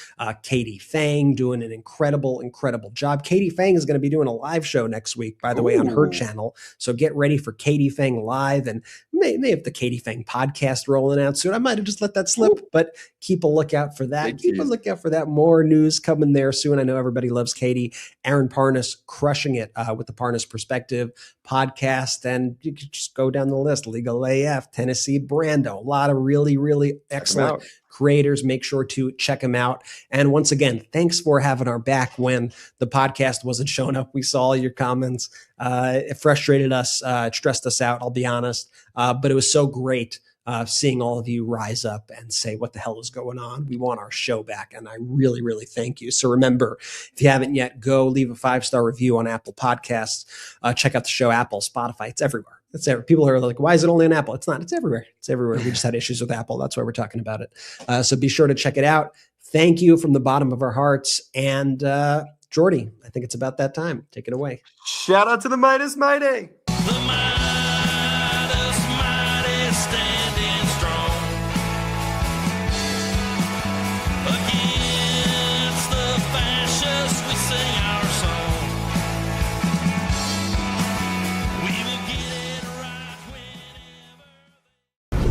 Katie Fang doing an incredible, incredible job. Katie Fang is going to be doing a live show next week, by the way, on her channel. So get ready for Katie Fang live, and may have the Katie Fang podcast rolling out soon. I might have just let that slip, but keep a lookout for that. Keep a lookout for that. More news coming there soon. I know everybody loves Katie. Aaron Parnas crushing it with the Parnas Perspective podcast. And you can just go down the list. Legal AF, Tennessee Brando. A lot of really, really excellent creators. Make sure to check them out. And once again, thanks for having our back when the podcast wasn't showing up. We saw all your comments. It frustrated us. It stressed us out, I'll be honest. But it was so great seeing all of you rise up and say, what the hell is going on? We want our show back. And I really, really thank you. So remember, if you haven't yet, go leave a 5-star review on Apple Podcasts. Check out the show, Apple, Spotify. It's everywhere. It's everywhere. People are like, why is it only on Apple? It's not. It's everywhere. It's everywhere. We just had issues with Apple. That's why we're talking about it. So be sure to check it out. Thank you from the bottom of our hearts. And Jordy, I think it's about that time. Take it away. Shout out to the Meidas Mighty.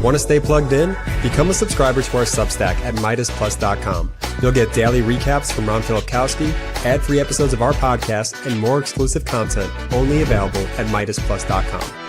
Want to stay plugged in? Become a subscriber to our Substack at MeidasPlus.com. You'll get daily recaps from Ron Filipkowski, ad-free episodes of our podcast, and more exclusive content only available at MeidasPlus.com.